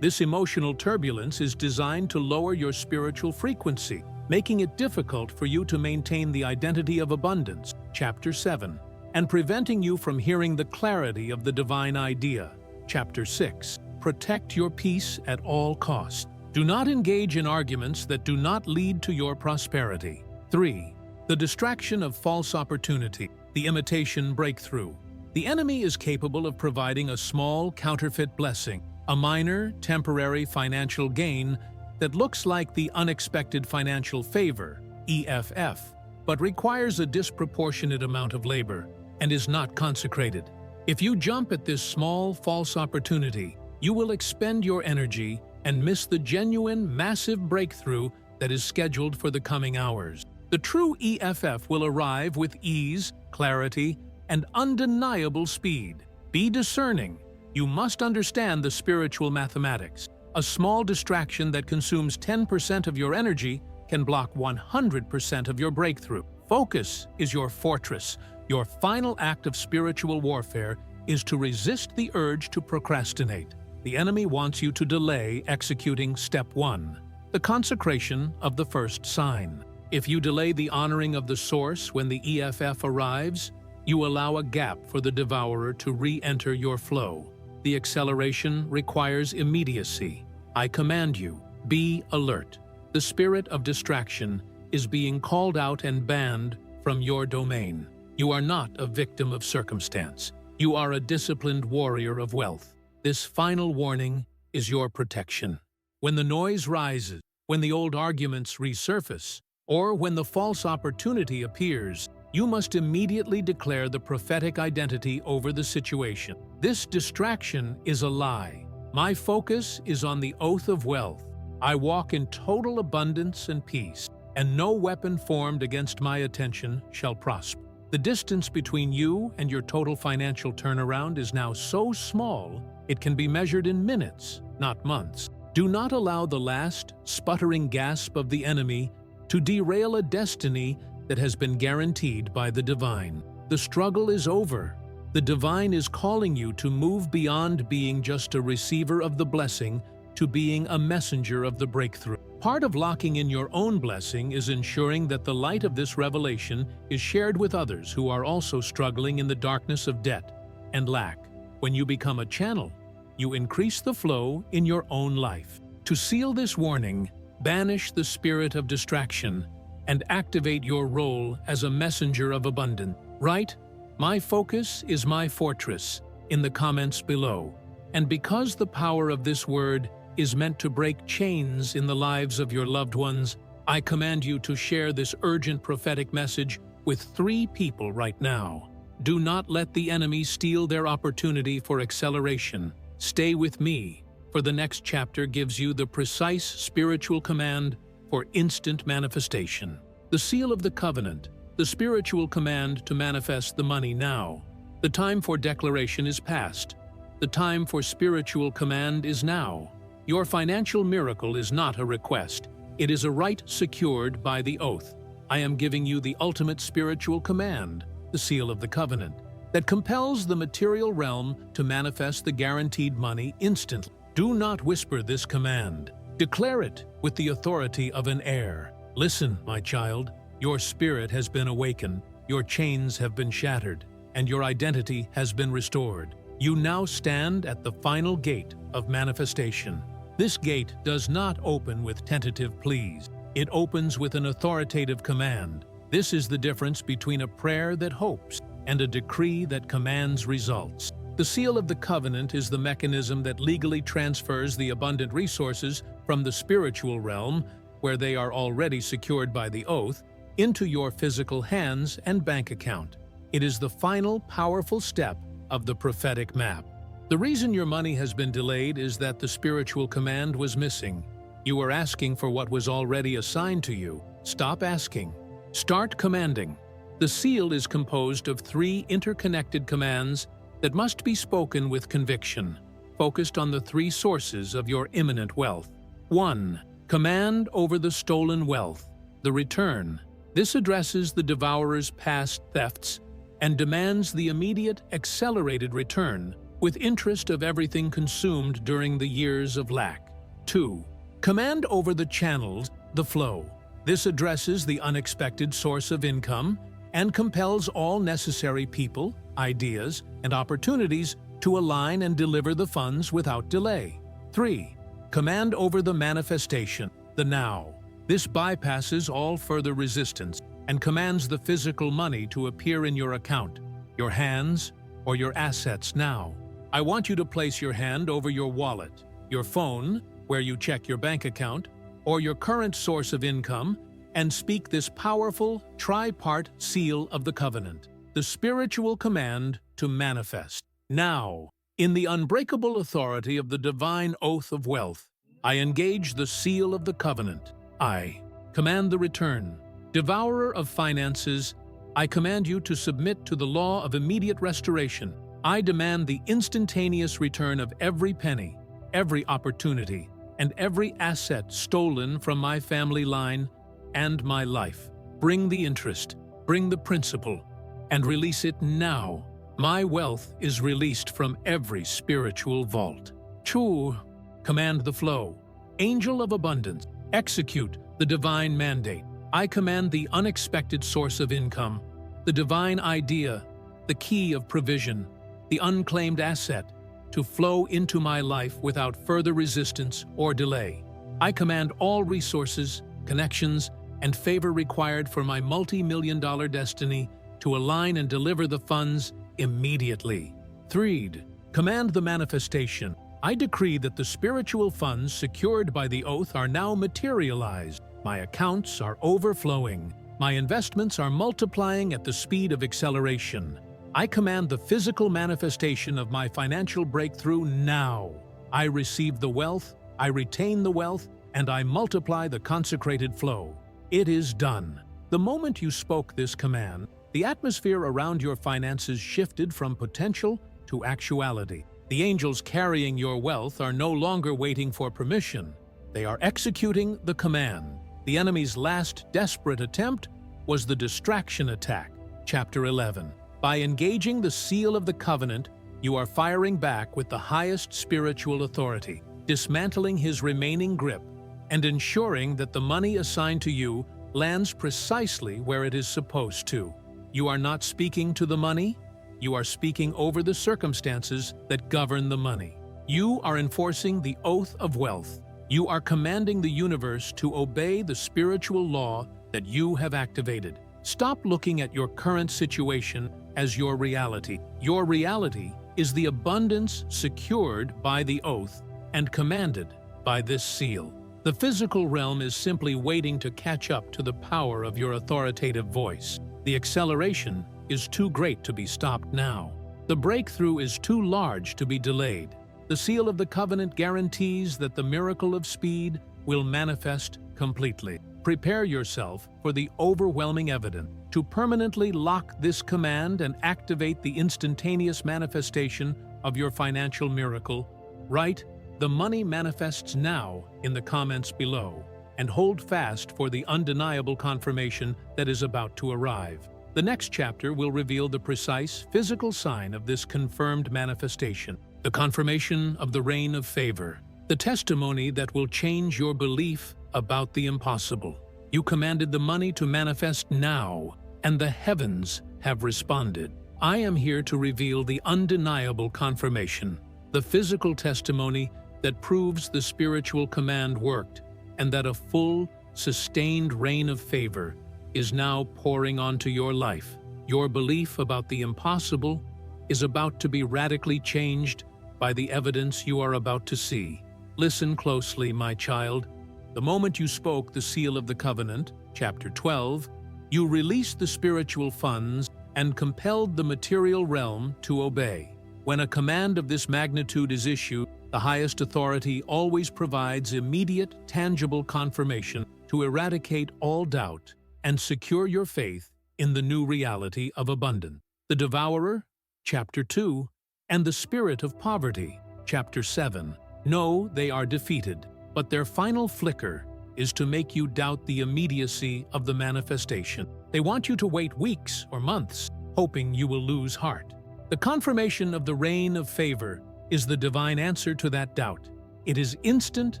This emotional turbulence is designed to lower your spiritual frequency, making it difficult for you to maintain the identity of abundance, chapter 7, and preventing you from hearing the clarity of the divine idea, chapter 6. Protect your peace at all costs. Do not engage in arguments that do not lead to your prosperity. 3. The distraction of false opportunity, the imitation breakthrough. The enemy is capable of providing a small counterfeit blessing, a minor, temporary financial gain that looks like the unexpected financial favor, EFF, but requires a disproportionate amount of labor and is not consecrated. If you jump at this small, false opportunity, you will expend your energy and miss the genuine, massive breakthrough that is scheduled for the coming hours. The true EFF will arrive with ease, clarity, and undeniable speed. Be discerning. You must understand the spiritual mathematics. A small distraction that consumes 10% of your energy can block 100% of your breakthrough. Focus is your fortress. Your final act of spiritual warfare is to resist the urge to procrastinate. The enemy wants you to delay executing step 1, the consecration of the first sign. If you delay the honoring of the source when the EFF arrives, you allow a gap for the devourer to re-enter your flow. The acceleration requires immediacy. I command you, be alert. The spirit of distraction is being called out and banned from your domain. You are not a victim of circumstance. You are a disciplined warrior of wealth. This final warning is your protection. When the noise rises, when the old arguments resurface, or when the false opportunity appears, you must immediately declare the prophetic identity over the situation. This distraction is a lie. My focus is on the oath of wealth. I walk in total abundance and peace, and no weapon formed against my attention shall prosper. The distance between you and your total financial turnaround is now so small, it can be measured in minutes, not months. Do not allow the last, sputtering gasp of the enemy to derail a destiny that has been guaranteed by the divine. The struggle is over. The divine is calling you to move beyond being just a receiver of the blessing to being a messenger of the breakthrough. Part of locking in your own blessing is ensuring that the light of this revelation is shared with others who are also struggling in the darkness of debt and lack. When you become a channel, you increase the flow in your own life. To seal this warning, banish the spirit of distraction and activate your role as a messenger of abundance. Write, "My focus is my fortress," in the comments below. And because the power of this word is meant to break chains in the lives of your loved ones, I command you to share this urgent prophetic message with 3 people right now. Do not let the enemy steal their opportunity for acceleration. Stay with me, for the next chapter gives you the precise spiritual command for instant manifestation. The seal of the covenant, the spiritual command to manifest the money now. The time for declaration is past. The time for spiritual command is now. Your financial miracle is not a request. It is a right secured by the oath. I am giving you the ultimate spiritual command, the seal of the covenant, that compels the material realm to manifest the guaranteed money instantly. Do not whisper this command. Declare it with the authority of an heir. Listen, my child, your spirit has been awakened, your chains have been shattered, and your identity has been restored. You now stand at the final gate of manifestation. This gate does not open with tentative pleas. It opens with an authoritative command. This is the difference between a prayer that hopes and a decree that commands results. The seal of the covenant is the mechanism that legally transfers the abundant resources from the spiritual realm, where they are already secured by the oath, into your physical hands and bank account. It is the final powerful step of the prophetic map. The reason your money has been delayed is that the spiritual command was missing. You are asking for what was already assigned to you. Stop asking. Start commanding. The seal is composed of 3 interconnected commands that must be spoken with conviction, focused on the three sources of your imminent wealth. 1. Command over the stolen wealth, the return. This addresses the devourer's past thefts and demands the immediate, accelerated return with interest of everything consumed during the years of lack. 2. Command over the channels, the flow. This addresses the unexpected source of income and compels all necessary people, ideas, and opportunities to align and deliver the funds without delay. 3. Command over the manifestation, the now. This bypasses all further resistance and commands the physical money to appear in your account, your hands, or your assets now. I want you to place your hand over your wallet, your phone, where you check your bank account, or your current source of income, and speak this powerful, tri-part seal of the covenant, the spiritual command to manifest. Now, in the unbreakable authority of the divine oath of wealth, I engage the seal of the covenant. I command the return. Devourer of finances, I command you to submit to the law of immediate restoration. I demand the instantaneous return of every penny, every opportunity, and every asset stolen from my family line and my life. Bring the interest, bring the principal, and release it now. My wealth is released from every spiritual vault. Chu, command the flow. Angel of abundance, execute the divine mandate. I command the unexpected source of income, the divine idea, the key of provision, the unclaimed asset, to flow into my life without further resistance or delay. I command all resources, connections, and favor required for my multi-million-dollar destiny to align and deliver the funds immediately. 3. Command the manifestation. I decree that the spiritual funds secured by the oath are now materialized. My accounts are overflowing. My investments are multiplying at the speed of acceleration. I command the physical manifestation of my financial breakthrough now. I receive the wealth, I retain the wealth, and I multiply the consecrated flow. It is done. The moment you spoke this command, the atmosphere around your finances shifted from potential to actuality. The angels carrying your wealth are no longer waiting for permission. They are executing the command. The enemy's last desperate attempt was the distraction attack. Chapter 11. By engaging the seal of the covenant, you are firing back with the highest spiritual authority, dismantling his remaining grip, and ensuring that the money assigned to you lands precisely where it is supposed to. You are not speaking to the money, you are speaking over the circumstances that govern the money. You are enforcing the oath of wealth. You are commanding the universe to obey the spiritual law that you have activated. Stop looking at your current situation as your reality. Your reality is the abundance secured by the oath and commanded by this seal. The physical realm is simply waiting to catch up to the power of your authoritative voice. The acceleration is too great to be stopped now. The breakthrough is too large to be delayed. The seal of the covenant guarantees that the miracle of speed will manifest completely. Prepare yourself for the overwhelming evidence. To permanently lock this command and activate the instantaneous manifestation of your financial miracle, write "The money manifests now" in the comments below, and hold fast for the undeniable confirmation that is about to arrive. The next chapter will reveal the precise physical sign of this confirmed manifestation, the confirmation of the reign of favor, the testimony that will change your belief about the impossible. You commanded the money to manifest now, and the heavens have responded. I am here to reveal the undeniable confirmation, the physical testimony that proves the spiritual command worked, and that a full, sustained rain of favor is now pouring onto your life. Your belief about the impossible is about to be radically changed by the evidence you are about to see. Listen closely, my child. The moment you spoke the seal of the covenant, chapter 12, you released the spiritual funds and compelled the material realm to obey. When a command of this magnitude is issued, the highest authority always provides immediate, tangible confirmation to eradicate all doubt and secure your faith in the new reality of abundance. The Devourer, chapter 2, and the spirit of poverty. Chapter 7. No, they are defeated, but their final flicker is to make you doubt the immediacy of the manifestation. They want you to wait weeks or months, hoping you will lose heart. The confirmation of the reign of favor is the divine answer to that doubt. It is instant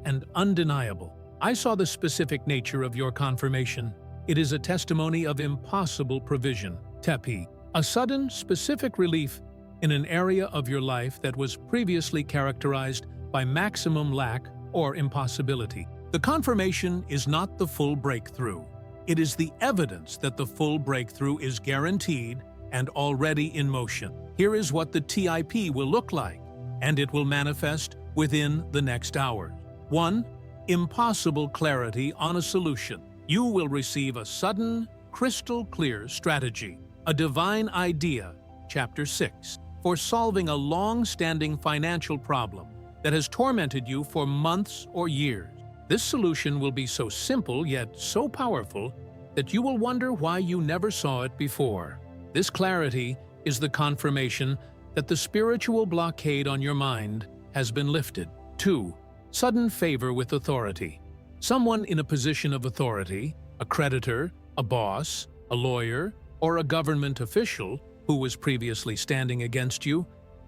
and undeniable. I saw the specific nature of your confirmation. It is a testimony of impossible provision. Tepi, a sudden, specific relief in an area of your life that was previously characterized by maximum lack or impossibility. The confirmation is not the full breakthrough. It is the evidence that the full breakthrough is guaranteed and already in motion. Here is what the TIP will look like, and it will manifest within the next hour. 1. Impossible clarity on a solution. You will receive a sudden, crystal-clear strategy, a divine idea, Chapter 6, for solving a long-standing financial problem that has tormented you for months or years. This solution will be so simple yet so powerful that you will wonder why you never saw it before. This clarity is the confirmation that the spiritual blockade on your mind has been lifted. 2. Sudden favor with authority. Someone in a position of authority, a creditor, a boss, a lawyer, or a government official who was previously standing against you,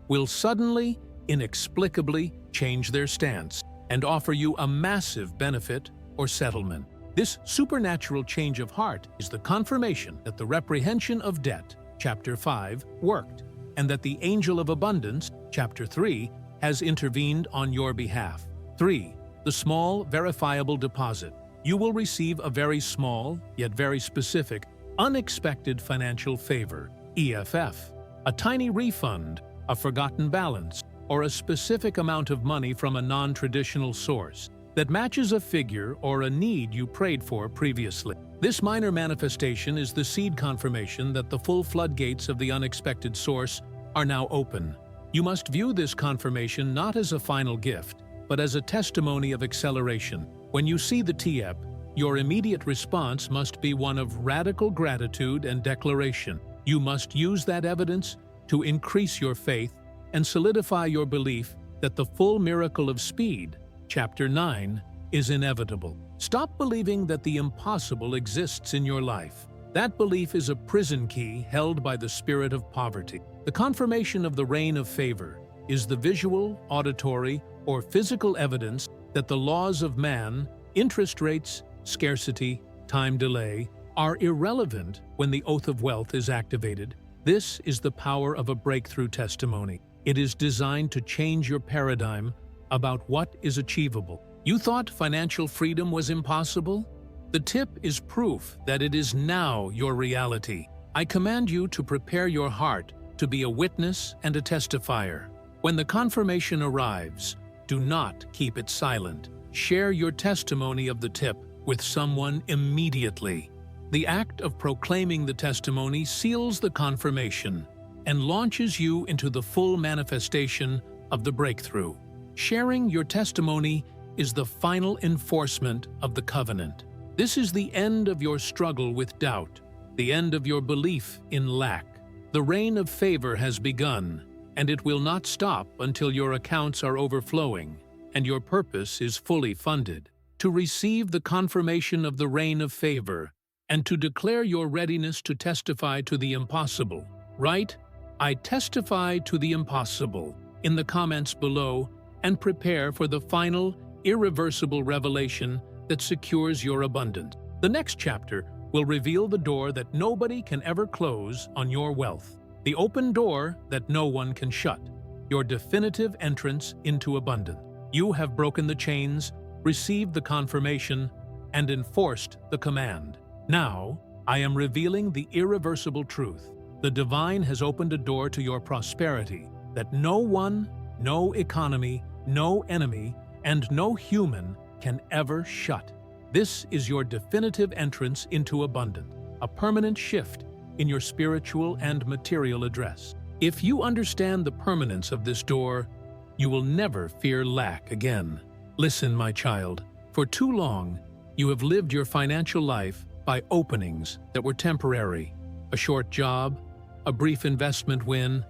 will suddenly, inexplicably change their stance and offer you a massive benefit or settlement. This supernatural change of heart is the confirmation that the reprehension of debt, Chapter 5, worked, and that the angel of abundance, Chapter 3, has intervened on your behalf. 3. The small, verifiable deposit. You will receive a very small, yet very specific, unexpected financial favor, EFF, a tiny refund, a forgotten balance, or a specific amount of money from a non-traditional source that matches a figure or a need you prayed for previously. This minor manifestation is the seed confirmation that the full floodgates of the unexpected source are now open. You must view this confirmation not as a final gift, but as a testimony of acceleration. When you see the TIEP, your immediate response must be one of radical gratitude and declaration. You must use that evidence to increase your faith and solidify your belief that the full miracle of speed, Chapter 9, is inevitable. Stop believing that the impossible exists in your life. That belief is a prison key held by the spirit of poverty. The confirmation of the reign of favor is the visual, auditory, or physical evidence that the laws of man, interest rates, scarcity, time delay, are irrelevant when the oath of wealth is activated. This is the power of a breakthrough testimony. It is designed to change your paradigm about what is achievable. You thought financial freedom was impossible? The tip is proof that it is now your reality. I command you to prepare your heart to be a witness and a testifier. When the confirmation arrives, do not keep it silent. Share your testimony of the tip with someone immediately. The act of proclaiming the testimony seals the confirmation and launches you into the full manifestation of the breakthrough. Sharing your testimony is the final enforcement of the covenant. This is the end of your struggle with doubt, the end of your belief in lack. The reign of favor has begun, and it will not stop until your accounts are overflowing and your purpose is fully funded. To receive the confirmation of the reign of favor and to declare your readiness to testify to the impossible, write, "I testify to the impossible," in the comments below, and prepare for the final, irreversible revelation that secures your abundance. The next chapter will reveal the door that nobody can ever close on your wealth, the open door that no one can shut, your definitive entrance into abundance. You have broken the chains, received the confirmation, and enforced the command. Now, I am revealing the irreversible truth. The divine has opened a door to your prosperity that no one, no economy, no enemy, and no human can ever shut. This is your definitive entrance into abundance, a permanent shift in your spiritual and material address. If you understand the permanence of this door, you will never fear lack again. Listen, my child, for too long, you have lived your financial life by openings that were temporary, a short job, a brief investment win,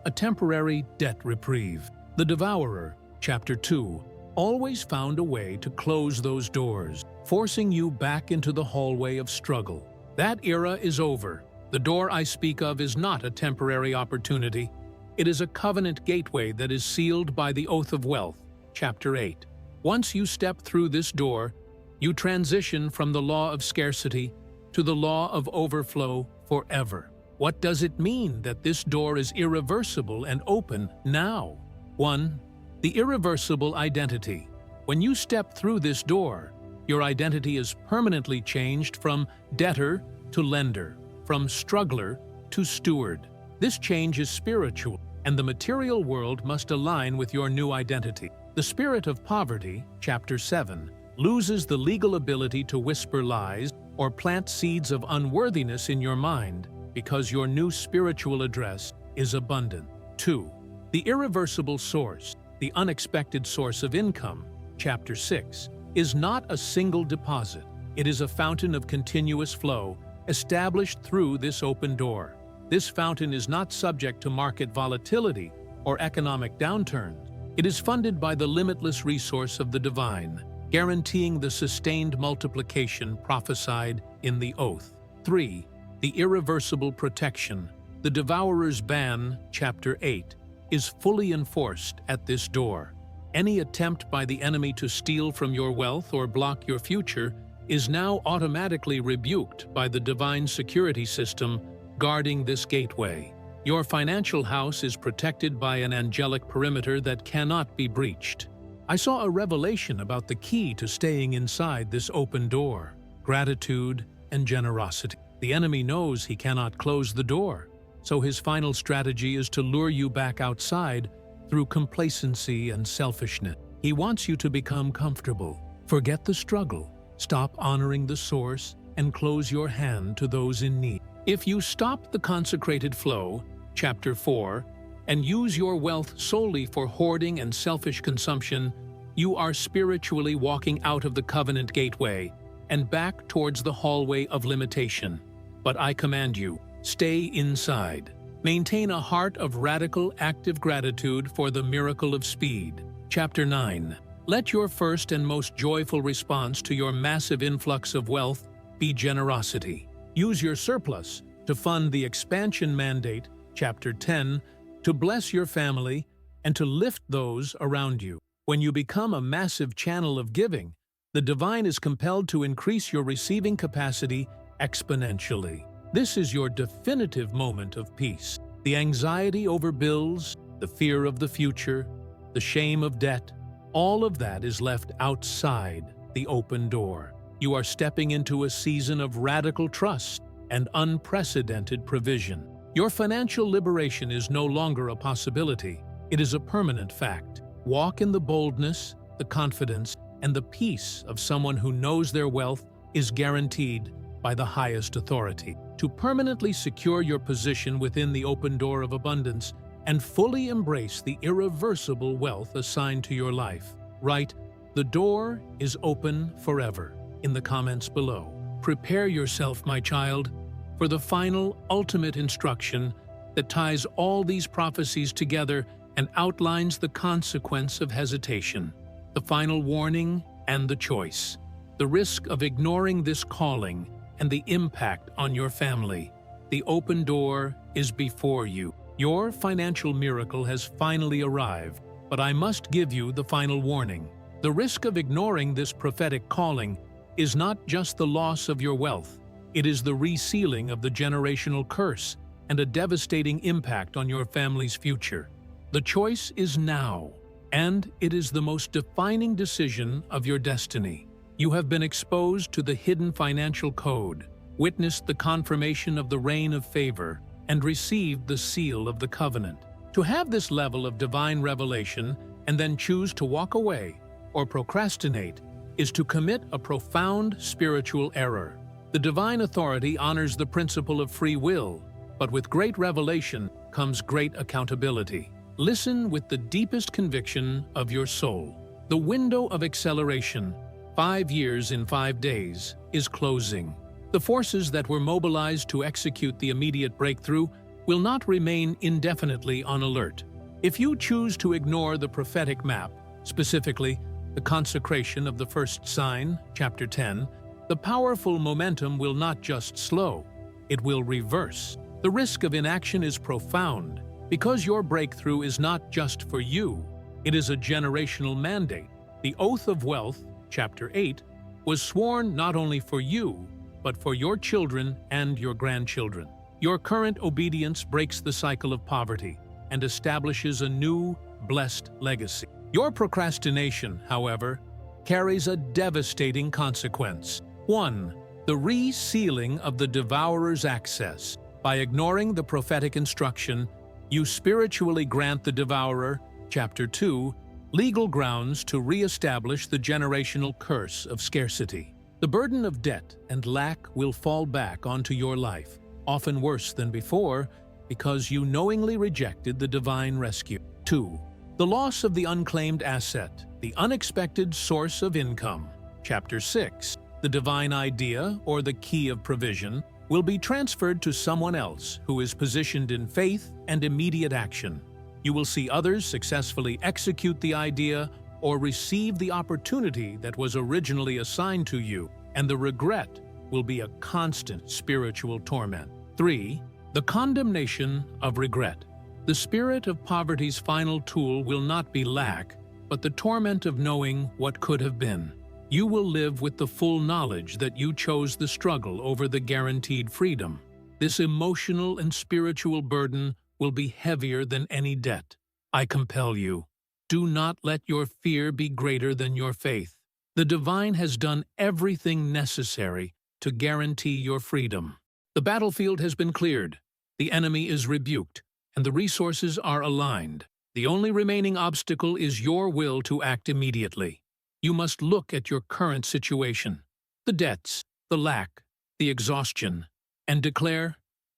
a temporary debt reprieve. The Devourer, Chapter 2, always found a way to close those doors, forcing you back into the hallway of struggle. That era is over. The door I speak of is not a temporary opportunity. It is a covenant gateway that is sealed by the Oath of Wealth, Chapter 8. Once you step through this door, you transition from the law of scarcity to the law of overflow forever. What does it mean that this door is irreversible and open now? 1. The irreversible identity. When you step through this door, your identity is permanently changed from debtor to lender, from struggler to steward. This change is spiritual, and the material world must align with your new identity. The spirit of poverty, Chapter 7, loses the legal ability to whisper lies or plant seeds of unworthiness in your mind because your new spiritual address is abundant. 2. The irreversible source, the unexpected source of income, Chapter 6, is not a single deposit. It is a fountain of continuous flow established through this open door. This fountain is not subject to market volatility or economic downturns. It is funded by the limitless resource of the divine, guaranteeing the sustained multiplication prophesied in the oath. 3. The irreversible protection. The Devourer's ban, Chapter 8, is fully enforced at this door. Any attempt by the enemy to steal from your wealth or block your future is now automatically rebuked by the divine security system guarding this gateway. Your financial house is protected by an angelic perimeter that cannot be breached. I saw a revelation about the key to staying inside this open door: gratitude and generosity. The enemy knows he cannot close the door, so his final strategy is to lure you back outside through complacency and selfishness. He wants you to become comfortable, forget the struggle, stop honoring the source, and close your hand to those in need. If you stop the consecrated flow, Chapter 4, and use your wealth solely for hoarding and selfish consumption, you are spiritually walking out of the covenant gateway and back towards the hallway of limitation. But I command you, stay inside. Maintain a heart of radical, active gratitude for the miracle of speed. Chapter 9. Let your first and most joyful response to your massive influx of wealth be generosity. Use your surplus to fund the expansion mandate, Chapter 10, to bless your family and to lift those around you. When you become a massive channel of giving, the divine is compelled to increase your receiving capacity exponentially. This is your definitive moment of peace. The anxiety over bills, the fear of the future, the shame of debt, all of that is left outside the open door. You are stepping into a season of radical trust and unprecedented provision. Your financial liberation is no longer a possibility. It is a permanent fact. Walk in the boldness, the confidence, and the peace of someone who knows their wealth is guaranteed by the highest authority. To permanently secure your position within the open door of abundance and fully embrace the irreversible wealth assigned to your life, write, "The door is open forever," in the comments below. Prepare yourself, my child, for the final, ultimate instruction that ties all these prophecies together and outlines the consequence of hesitation, the final warning and the choice, the risk of ignoring this calling and the impact on your family. The open door is before you. Your financial miracle has finally arrived, but I must give you the final warning. The risk of ignoring this prophetic calling is not just the loss of your wealth. It is the resealing of the generational curse and a devastating impact on your family's future. The choice is now, and it is the most defining decision of your destiny. You have been exposed to the hidden financial code, witnessed the confirmation of the reign of favor, and received the seal of the covenant. To have this level of divine revelation and then choose to walk away or procrastinate is to commit a profound spiritual error. The divine authority honors the principle of free will, but with great revelation comes great accountability. Listen with the deepest conviction of your soul. The window of acceleration, 5 years in 5 days, is closing. The forces that were mobilized to execute the immediate breakthrough will not remain indefinitely on alert. If you choose to ignore the prophetic map, specifically the consecration of the first sign, chapter 10, the powerful momentum will not just slow, it will reverse. The risk of inaction is profound because your breakthrough is not just for you, it is a generational mandate. The oath of wealth, chapter 8, was sworn not only for you, but for your children and your grandchildren. Your current obedience breaks the cycle of poverty and establishes a new, blessed legacy. Your procrastination, however, carries a devastating consequence. 1. The resealing of the devourer's access. By ignoring the prophetic instruction, you spiritually grant the devourer, chapter 2, legal grounds to re-establish the generational curse of scarcity. The burden of debt and lack will fall back onto your life, often worse than before, because you knowingly rejected the divine rescue. 2. The loss of the unclaimed asset, the unexpected source of income. Chapter 6. The divine idea, or the key of provision, will be transferred to someone else who is positioned in faith and immediate action. You will see others successfully execute the idea or receive the opportunity that was originally assigned to you, and the regret will be a constant spiritual torment. 3. The condemnation of regret. The spirit of poverty's final tool will not be lack, but the torment of knowing what could have been. You will live with the full knowledge that you chose the struggle over the guaranteed freedom. This emotional and spiritual burden will be heavier than any debt. I compel you, do not let your fear be greater than your faith. The divine has done everything necessary to guarantee your freedom. The battlefield has been cleared, the enemy is rebuked, and the resources are aligned. The only remaining obstacle is your will to act immediately. You must look at your current situation, the debts, the lack, the exhaustion, and declare,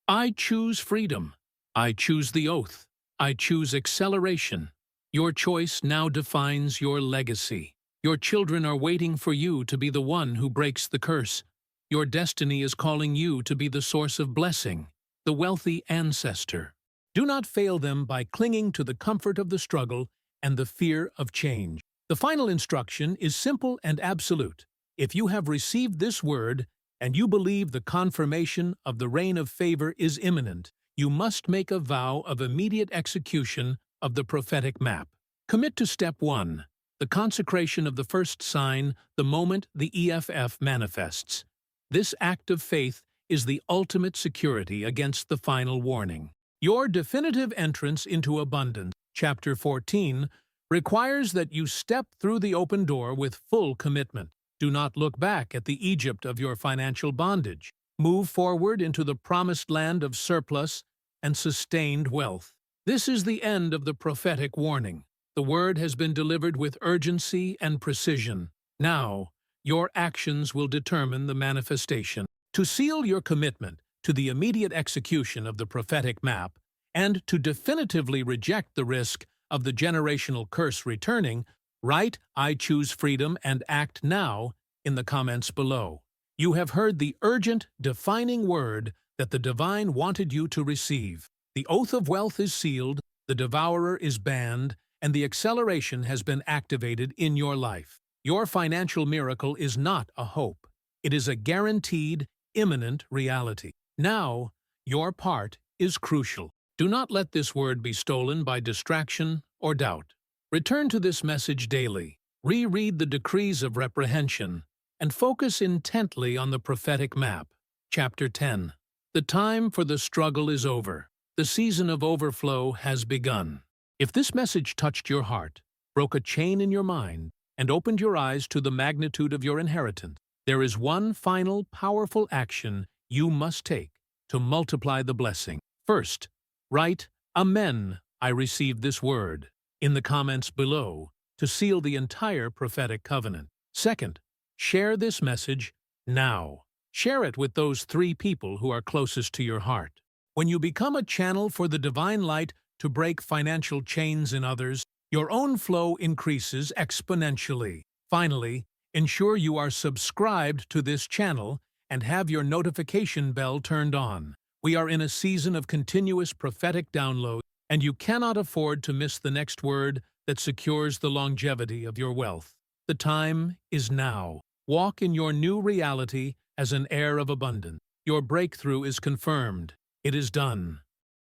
I choose freedom. I choose the oath. I choose acceleration. Your choice now defines your legacy. Your children are waiting for you to be the one who breaks the curse. Your destiny is calling you to be the source of blessing, the wealthy ancestor. Do not fail them by clinging to the comfort of the struggle and the fear of change. The final instruction is simple and absolute. If you have received this word and you believe the confirmation of the reign of favor is imminent, you must make a vow of immediate execution of the prophetic map. Commit to step 1, the consecration of the first sign the moment the EFF manifests. This act of faith is the ultimate security against the final warning. Your definitive entrance into abundance, chapter 14, requires that you step through the open door with full commitment. Do not look back at the Egypt of your financial bondage. Move forward into the promised land of surplus and sustained wealth. This is the end of the prophetic warning. The word has been delivered with urgency and precision. Now, your actions will determine the manifestation. To seal your commitment to the immediate execution of the prophetic map and to definitively reject the risk of the generational curse returning, write I choose freedom and act now in the comments below. You have heard the urgent, defining word that the divine wanted you to receive. The oath of wealth is sealed, the devourer is banned, and the acceleration has been activated in your life. Your financial miracle is not a hope. It is a guaranteed, imminent reality. Now, your part is crucial. Do not let this word be stolen by distraction or doubt. Return to this message daily, reread the decrees of reprehension, and focus intently on the prophetic map. Chapter 10. The time for the struggle is over. The season of overflow has begun. If this message touched your heart, broke a chain in your mind, and opened your eyes to the magnitude of your inheritance, there is one final, powerful action you must take to multiply the blessing. First, write, Amen, I received this word, in the comments below to seal the entire prophetic covenant. Second, share this message now. Share it with those 3 people who are closest to your heart. When you become a channel for the divine light to break financial chains in others, your own flow increases exponentially. Finally, ensure you are subscribed to this channel and have your notification bell turned on. We are in a season of continuous prophetic download, and you cannot afford to miss the next word that secures the longevity of your wealth. The time is now. Walk in your new reality as an heir of abundance. Your breakthrough is confirmed. It is done.